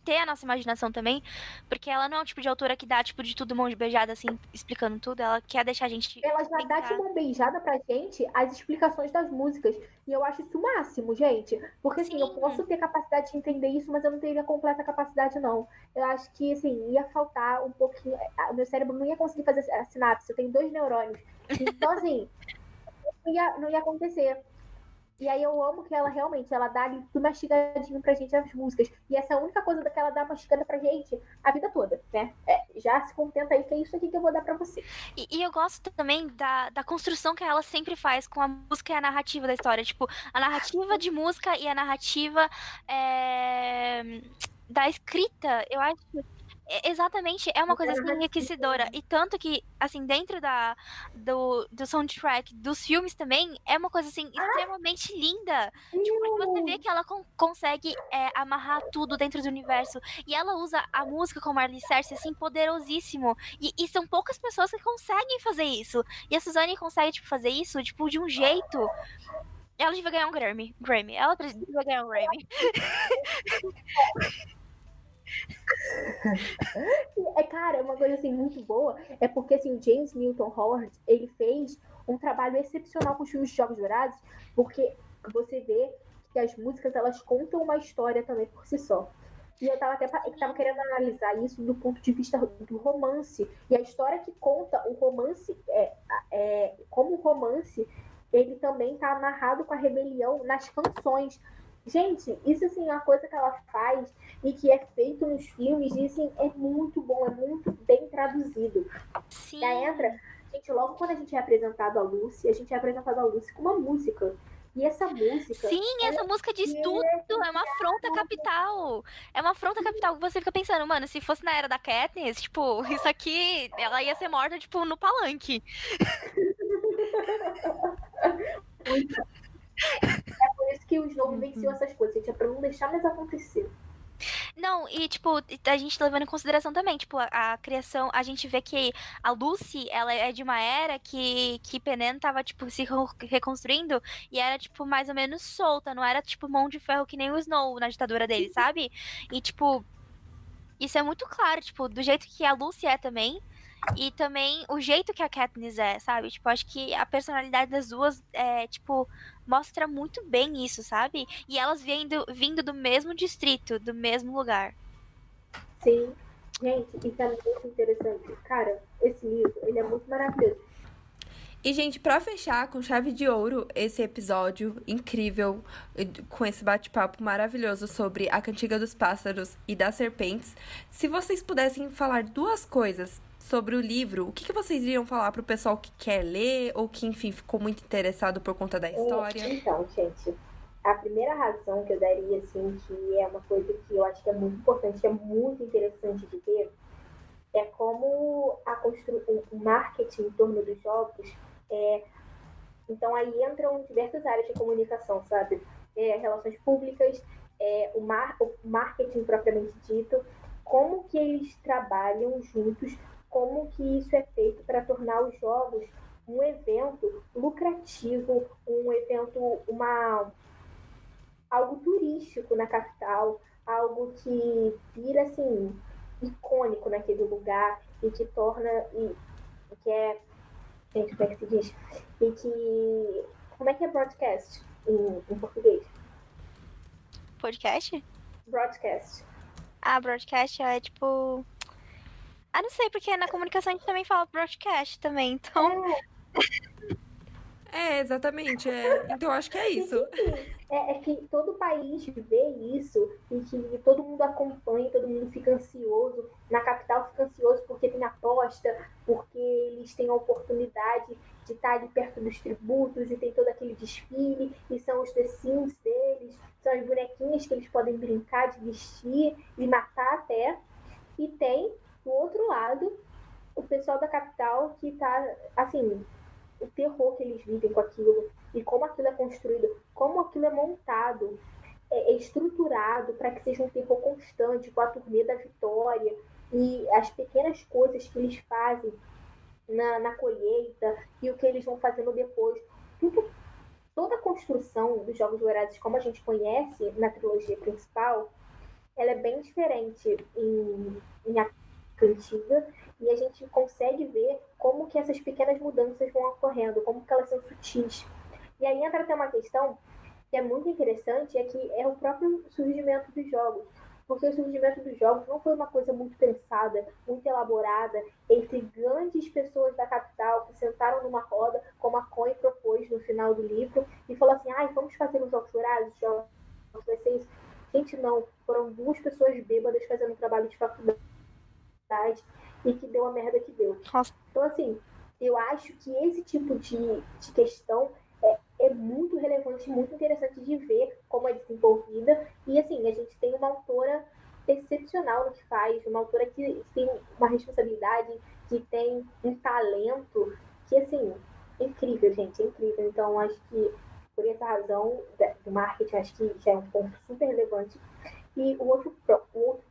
ter a nossa imaginação também, porque ela não é o tipo de autora que dá, tipo, de tudo mão de beijada, assim, explicando tudo. Ela quer deixar a gente Ela já dá de mão beijada pra gente as explicações das músicas. E eu acho isso o máximo, gente. Porque, assim, eu posso ter capacidade de entender isso, mas eu não teria completa capacidade, não. Eu acho que, assim, ia faltar um pouquinho. O meu cérebro não ia conseguir fazer a sinapse. Eu tenho 2 neurônios. Então, assim, não ia acontecer. E aí eu amo que ela realmente, ela dá ali tudo mastigadinho pra gente as músicas. E essa é a única coisa que ela dá mastigada pra gente a vida toda, né? Já se contenta aí que é isso aqui que eu vou dar pra você. E eu gosto também da construção que ela sempre faz com a música e a narrativa da história. Tipo, a narrativa de música e a narrativa da escrita, eu acho. Exatamente, é uma coisa assim enriquecedora. E tanto que, assim, dentro do soundtrack dos filmes também, é uma coisa assim extremamente linda. Tipo, porque você vê que ela consegue amarrar tudo dentro do universo. E ela usa a música como alicerce, assim, poderosíssimo. E são poucas pessoas que conseguem fazer isso. E a Suzane consegue, tipo, fazer isso, tipo, de um jeito. Ela devia ganhar um Grammy. Ela devia ganhar um Grammy. Cara, uma coisa assim muito boa é porque assim, o James Newton Howard, ele fez um trabalho excepcional com os filmes de Jogos Dourados, porque você vê que as músicas elas contam uma história também por si só. E eu tava querendo analisar isso do ponto de vista do romance. E a história que conta o romance como o romance, ele também tá amarrado com a rebelião nas canções. Gente, isso assim é uma coisa que ela faz e que é feito nos filmes e assim, é muito bom, é muito bem traduzido. Sim. Já entra, gente, logo quando a gente é apresentado a Lucy com uma música. E essa música... Sim, essa música diz tudo, é uma afronta capital. É uma afronta capital. Você fica pensando, mano, se fosse na era da Katniss, tipo, isso aqui, ela ia ser morta, tipo, no palanque. É por isso que o Snow venceu essas coisas, gente, é pra não deixar mais acontecer. Não, e tipo, a gente levando em consideração também, tipo, a criação, a gente vê que a Lucy, ela é de uma era que Panem tava, tipo, se reconstruindo e era, tipo, mais ou menos solta, não era, tipo, mão de ferro que nem o Snow na ditadura dele, sabe? E, tipo, isso é muito claro, tipo, do jeito que a Lucy é também, e também o jeito que a Katniss é, sabe? Tipo, acho que a personalidade das duas tipo, mostra muito bem isso, sabe? E elas vindo do mesmo distrito, do mesmo lugar. Sim. Gente, isso é muito interessante. Cara, esse livro, ele é muito maravilhoso. E, gente, pra fechar com chave de ouro esse episódio incrível, com esse bate-papo maravilhoso sobre a Cantiga dos Pássaros e das Serpentes, se vocês pudessem falar 2 coisas sobre o livro, o que vocês iriam falar pro pessoal que quer ler ou que, enfim, ficou muito interessado por conta da história? Então, gente, a primeira razão que eu daria, assim, que é uma coisa que eu acho que é muito importante, é muito interessante de ver, é como o marketing em torno dos jogos então aí entram diversas áreas de comunicação, sabe? Relações públicas, o marketing propriamente dito, como que eles trabalham juntos, como que isso é feito para tornar os jogos um evento lucrativo, um evento, algo turístico na capital, algo que vira, assim, icônico naquele lugar e que torna... e que é... Gente, como é que se diz? E que... Como é que é broadcast em português? Podcast? Broadcast. Ah, broadcast é tipo... Ah, não sei, porque na comunicação a gente também fala broadcast também, então... Exatamente. Então, acho que é isso. É que todo país vê isso e que todo mundo acompanha, todo mundo fica ansioso. Na capital fica ansioso porque tem aposta, porque eles têm a oportunidade de estar ali perto dos tributos e tem todo aquele desfile, e são os The Sims deles, são as bonequinhas que eles podem brincar de vestir e matar até. E tem, do outro lado, o pessoal da capital que tá, assim, o terror que eles vivem com aquilo e como aquilo é construído, como aquilo é montado, é estruturado para que seja um terror constante, com a turnê da vitória e as pequenas coisas que eles fazem na colheita e o que eles vão fazendo depois. Tudo, toda a construção dos Jogos Vorazes, como a gente conhece na trilogia principal, ela é bem diferente em A Cantiga, e a gente consegue ver como que essas pequenas mudanças vão ocorrendo, como que elas são sutis. E aí entra até uma questão que é muito interessante, é que é o próprio surgimento dos jogos. Porque o surgimento dos jogos não foi uma coisa muito pensada, muito elaborada, entre grandes pessoas da capital que sentaram numa roda, como a Coin propôs no final do livro, e falou assim, vamos fazer os Jogos Vorazes, vai ser isso. Gente, não. Foram 2 pessoas bêbadas fazendo um trabalho de faculdade e que deu a merda que deu. Nossa. Então, assim, eu acho que esse tipo de questão é muito relevante, muito interessante de ver como é desenvolvida. E, assim, a gente tem uma autora excepcional no que faz, uma autora que tem uma responsabilidade, que tem um talento que, assim, é incrível, gente, é incrível. Então, acho que por essa razão do marketing, acho que já é um ponto super relevante. E o outro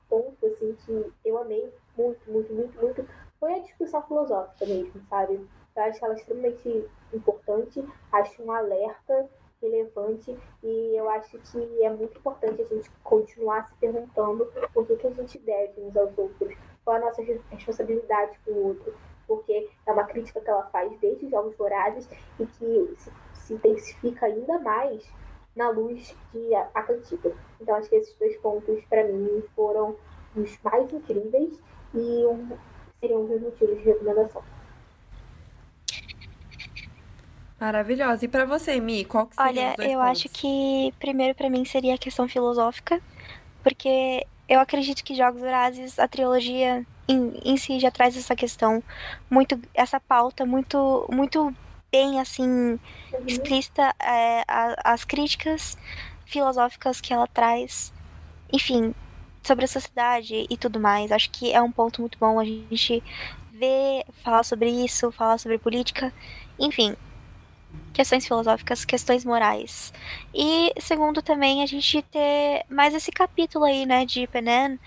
ponto, assim, que eu amei muito, foi a discussão filosófica mesmo, sabe? Eu acho ela extremamente importante, acho um alerta relevante e eu acho que é muito importante a gente continuar se perguntando por que a gente deve uns aos outros, qual a nossa responsabilidade com o outro, porque é uma crítica que ela faz desde Jogos Vorazes e que se intensifica ainda mais na luz de A Cantiga. Então acho que esses 2 pontos para mim foram os mais incríveis e seriam os meus motivos de recomendação. Maravilhosa. E pra você, Mi, qual que seria Olha, os 2 eu pontos? acho que primeiro pra mim seria a questão filosófica, porque eu acredito que Jogos Vorazes, a trilogia em si já traz essa questão essa pauta muito bem assim explícita, as críticas filosóficas que ela traz, enfim, sobre a sociedade e tudo mais. Acho que é um ponto muito bom a gente ver, falar sobre isso, falar sobre política, enfim, questões filosóficas, questões morais. E segundo também a gente ter mais esse capítulo aí, né, de Penan,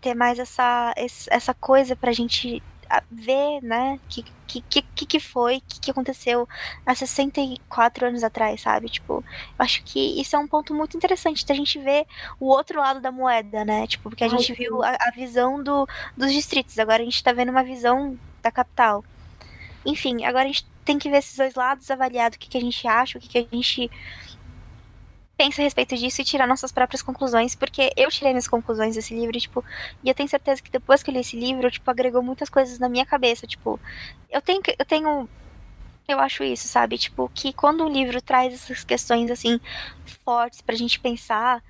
ter mais essa coisa pra gente ver, né, que foi, que aconteceu há 64 anos atrás, sabe? Tipo, eu acho que isso é um ponto muito interessante da gente ver o outro lado da moeda, né? Tipo, porque a gente viu a visão dos distritos, agora a gente tá vendo uma visão da capital. Enfim, agora a gente tem que ver esses 2 lados, avaliar o que a gente acha, o que a gente pensa a respeito disso e tirar nossas próprias conclusões, porque eu tirei minhas conclusões desse livro, tipo, e eu tenho certeza que depois que eu li esse livro, tipo, agregou muitas coisas na minha cabeça, tipo, eu acho isso, sabe, tipo, que quando um livro traz essas questões, assim, fortes pra gente pensar,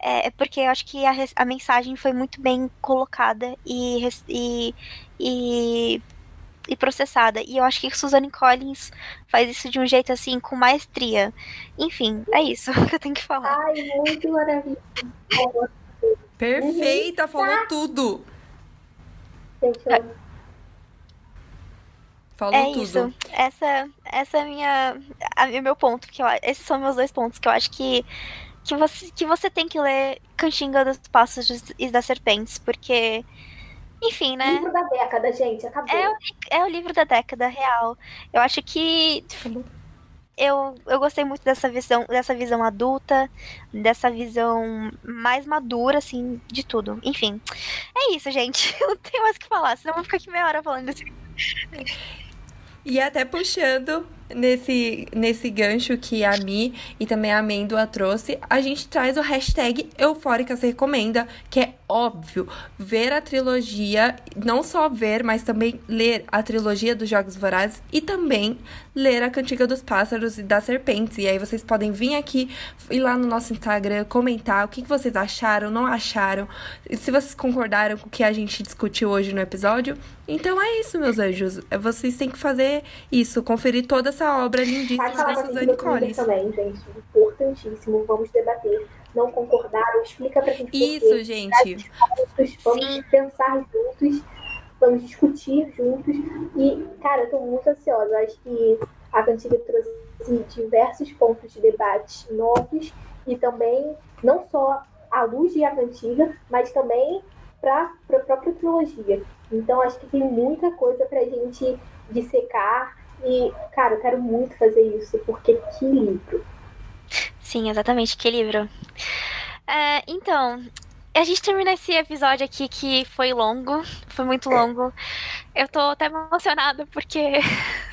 é porque eu acho que a mensagem foi muito bem colocada e processada. E eu acho que Suzanne Collins faz isso de um jeito assim, com maestria. Enfim, é isso que eu tenho que falar. Ai, muito maravilhoso. Perfeita, falou tudo. Gente, Falou tudo. Isso. Essa é meu ponto. Esses são meus 2 pontos que eu acho que você tem que ler Cantiga dos Pássaros e das Serpentes, porque, enfim, né? Livro da década, gente, acabou. É o livro da década, real. Eu acho que eu gostei muito dessa visão adulta, dessa visão mais madura, assim, de tudo. Enfim, é isso, gente. Eu não tenho mais o que falar, senão eu vou ficar aqui meia hora falando desse livro. E até puxando nesse gancho que a Mi e também a Amêndoa trouxe, a gente traz o hashtag Eufóricas Recomenda, que é óbvio, ver a trilogia, não só ver, mas também ler a trilogia dos Jogos Vorazes e também ler a Cantiga dos Pássaros e das Serpentes. E aí vocês podem vir aqui, ir lá no nosso Instagram, comentar o que vocês acharam, não acharam, se vocês concordaram com o que a gente discutiu hoje no episódio. Então é isso, meus anjos. Vocês têm que fazer isso, conferir toda essa obra lindíssima da Suzanne Collins. Também, gente, importantíssimo. Vamos debater. Não concordaram? Explica pra gente isso, por quê. gente. Vamos pensar juntos, vamos discutir juntos. E, cara, eu tô muito ansiosa. Acho que a Cantiga trouxe diversos pontos de debate novos e também, não só à luz de A Cantiga, mas também para a própria trilogia. Então, acho que tem muita coisa pra gente dissecar. E, cara, eu quero muito fazer isso, porque que livro. Sim, exatamente, que livro. Então, a gente termina esse episódio aqui que foi longo, foi muito longo. Eu tô até emocionada porque...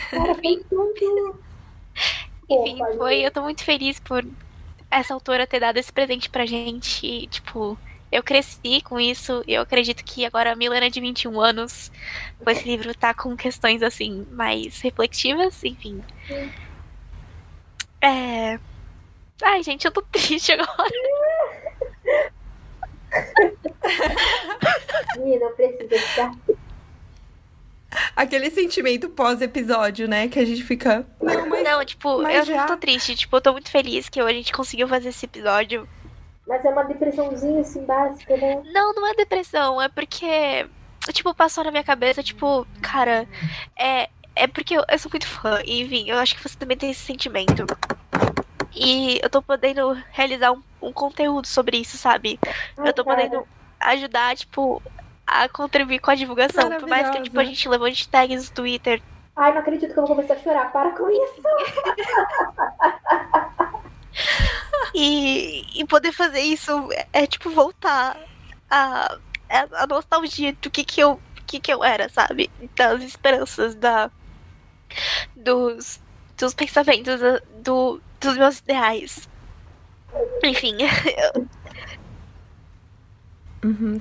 Cara, foi tudo. Enfim, eu tô muito feliz por essa autora ter dado esse presente pra gente. E, tipo, eu cresci com isso e eu acredito que agora a Milena de 21 anos, com esse livro, tá com questões, assim, mais reflexivas, enfim. Ai, gente, eu tô triste agora. Não precisa ficar. Aquele sentimento pós-episódio, né? Que a gente fica... Não, tipo, eu não tô triste. Tipo, eu tô muito feliz que a gente conseguiu fazer esse episódio. Mas é uma depressãozinha, assim, básica, né? Não é depressão. É porque, tipo, passou na minha cabeça, tipo, cara... É porque eu sou muito fã. E, enfim, eu acho que você também tem esse sentimento. E eu tô podendo realizar um conteúdo sobre isso, sabe? Eu tô podendo ajudar, tipo, a contribuir com a divulgação. Por mais que, tipo, a gente levante tags no Twitter. Ai, não acredito que eu vou começar a chorar. Para com isso! E poder fazer isso tipo, voltar a nostalgia do que eu era, sabe? Das esperanças, dos pensamentos, dos meus ideais. Enfim.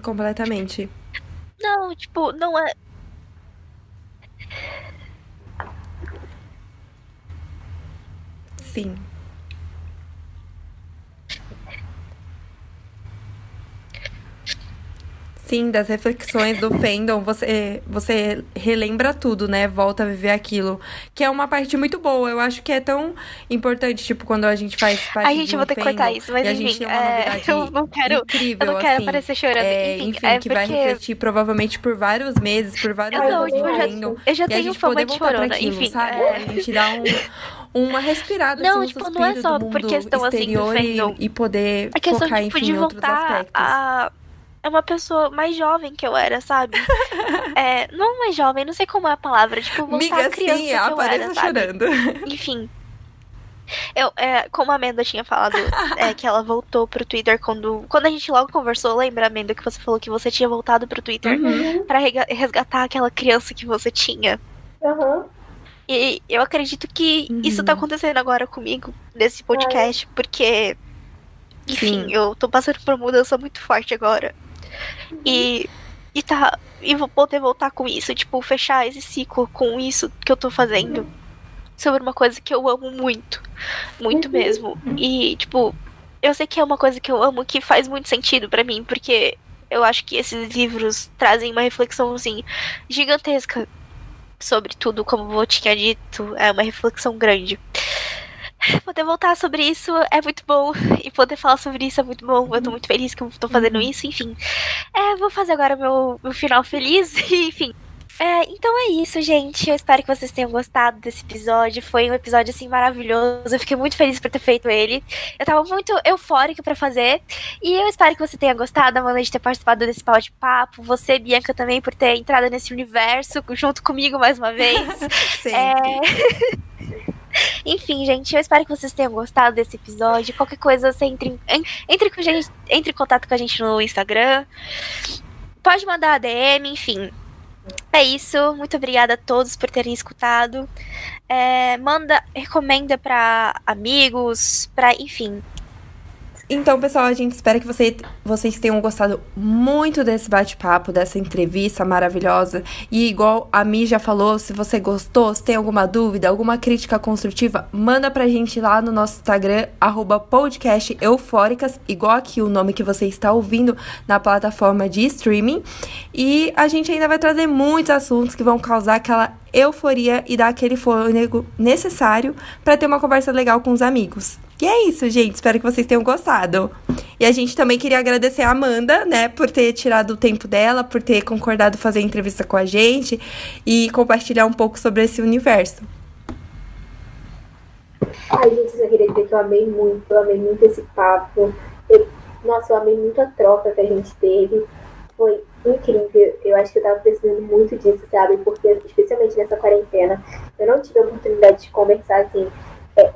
Completamente. Não, tipo, não é... Sim. Sim, das reflexões do fandom, você relembra tudo, né? Volta a viver aquilo. Que é uma parte muito boa. Eu acho que é tão importante, tipo, quando a gente faz parte a gente vai ter que cortar isso, mas e enfim. A gente tem uma novidade eu não quero assim, aparecer chorando. Enfim, que porque... vai refletir provavelmente por vários meses, por vários anos do fandom. Eu já e tenho fama de chorona, enfim. Sabe? A gente dá uma respirada, não, assim, tipo, não é só por questão, assim, do fandom. E poder a questão, focar, tipo, enfim, de em outros aspectos. É uma pessoa mais jovem que eu era, sabe? Não mais jovem, não sei como é a palavra. Tipo, voltar a criança que eu era, sabe? Chorando. Enfim. Como a Amanda tinha falado, que ela voltou pro Twitter quando a gente logo conversou, lembra, Amanda, que você falou que você tinha voltado pro Twitter pra resgatar aquela criança que você tinha. E eu acredito que isso tá acontecendo agora comigo, nesse podcast, porque... Enfim, eu tô passando por uma mudança muito forte agora. E vou poder voltar com isso, tipo, fechar esse ciclo com isso que eu tô fazendo. Sobre uma coisa que eu amo muito. Muito mesmo. E, tipo, eu sei que é uma coisa que eu amo, que faz muito sentido pra mim, porque eu acho que esses livros trazem uma reflexão, assim, gigantesca sobre tudo, como eu tinha dito. É uma reflexão grande. Poder voltar sobre isso é muito bom. E poder falar sobre isso é muito bom. Eu tô muito feliz que eu tô fazendo isso, enfim. Vou fazer agora meu final feliz. Enfim. Então é isso, gente. Eu espero que vocês tenham gostado desse episódio. Foi um episódio, assim, maravilhoso. Eu fiquei muito feliz por ter feito ele. Eu tava muito eufórica pra fazer. E eu espero que você tenha gostado, Amanda, de ter participado desse bate-papo. Você, Bianca, também, por ter entrado nesse universo junto comigo mais uma vez. Enfim, gente, eu espero que vocês tenham gostado desse episódio. Qualquer coisa, você entre em contato com a gente no Instagram. Pode mandar a DM, enfim. É isso, muito obrigada a todos por terem escutado. Recomenda pra amigos, enfim. Então, pessoal, a gente espera que vocês tenham gostado muito desse bate-papo, dessa entrevista maravilhosa. E igual a Mi já falou, se você gostou, se tem alguma dúvida, alguma crítica construtiva, manda pra gente lá no nosso Instagram, @podcasteufóricas, igual aqui o nome que você está ouvindo na plataforma de streaming. E a gente ainda vai trazer muitos assuntos que vão causar aquela euforia e dar aquele fôlego necessário para ter uma conversa legal com os amigos. E é isso, gente. Espero que vocês tenham gostado. E a gente também queria agradecer a Amanda, né, por ter tirado o tempo dela, por ter concordado fazer a entrevista com a gente e compartilhar um pouco sobre esse universo. Ai, gente, eu só queria dizer que eu amei muito esse papo. Nossa, eu amei muito a troca que a gente teve. Foi incrível. Eu acho que eu tava precisando muito disso, sabe? Porque, especialmente nessa quarentena, eu não tive a oportunidade de conversar, assim,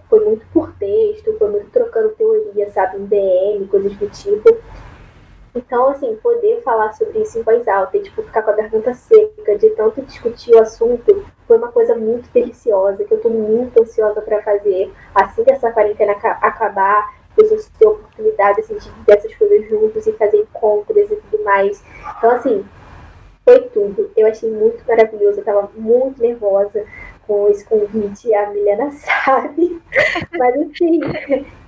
foi muito por texto, foi muito trocando teoria, sabe? Em DM, coisas do tipo. Então, assim, poder falar sobre isso em voz alta e, tipo, ficar com a garganta seca de tanto discutir o assunto, foi uma coisa muito deliciosa, que eu tô muito ansiosa pra fazer. Assim que essa quarentena acabar, a gente ter a oportunidade, assim, de viver essas coisas juntos e fazer encontros e tudo mais. Então, assim, foi tudo. Eu achei muito maravilhoso, eu tava muito nervosa com esse convite, a Milena sabe. Mas, assim,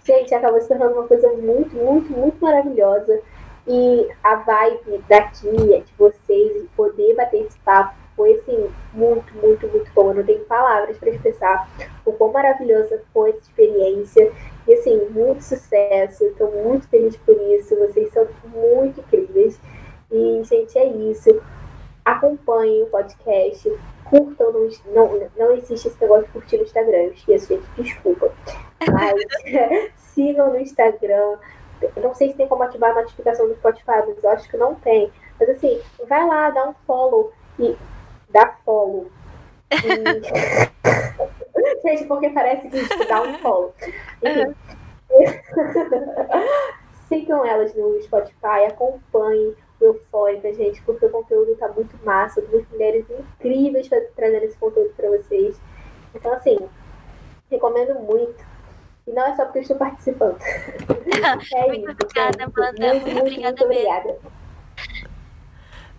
gente, acabou se tornando uma coisa muito, muito, muito maravilhosa. E a vibe daqui, de vocês, de poder bater esse papo, foi, assim, muito, muito, muito bom. Eu não tenho palavras para expressar o quão maravilhosa foi essa experiência. E, assim, muito sucesso. Estou muito feliz por isso. Vocês são muito incríveis. E, gente, é isso. Acompanhem o podcast. Curtam. Não existe esse negócio de curtir no Instagram. Eu esqueço, gente. Desculpa. Mas sigam no Instagram. Eu não sei se tem como ativar a notificação do Spotify, mas eu acho que não tem. Mas, assim, vai lá, dá um follow. E dá follow. Gente, porque parece que dá um follow. Enfim. Sigam elas no Spotify, acompanhem o Eufórica, gente, porque o conteúdo tá muito massa, duas mulheres incríveis trazendo esse conteúdo pra vocês. Então, assim, recomendo muito. E não é só porque eu estou participando. Muito obrigada, Amanda. Muito obrigada.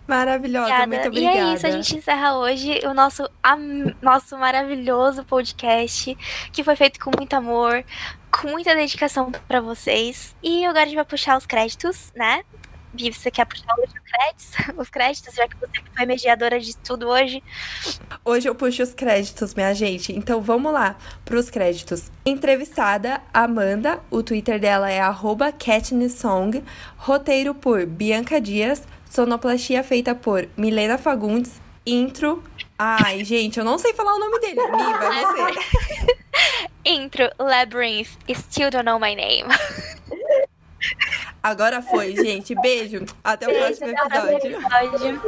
Maravilhosa, obrigada. Muito obrigada. E é isso, a gente encerra hoje o nosso maravilhoso podcast, que foi feito com muito amor, com muita dedicação pra vocês. E agora a gente vai puxar os créditos, né? Vivi, você quer puxar os créditos, já que você foi mediadora de tudo hoje? Hoje eu puxo os créditos, minha gente. Então vamos lá para os créditos. Entrevistada, Amanda. O Twitter dela é @katnissong. Roteiro por Bianca Dias. Sonoplastia feita por Milena Fagundes. Intro. Ai, gente, eu não sei falar o nome dele. Mi, vai você. Intro, Labyrinth. Still don't know my name. Agora foi, gente. Beijo. Até o próximo episódio.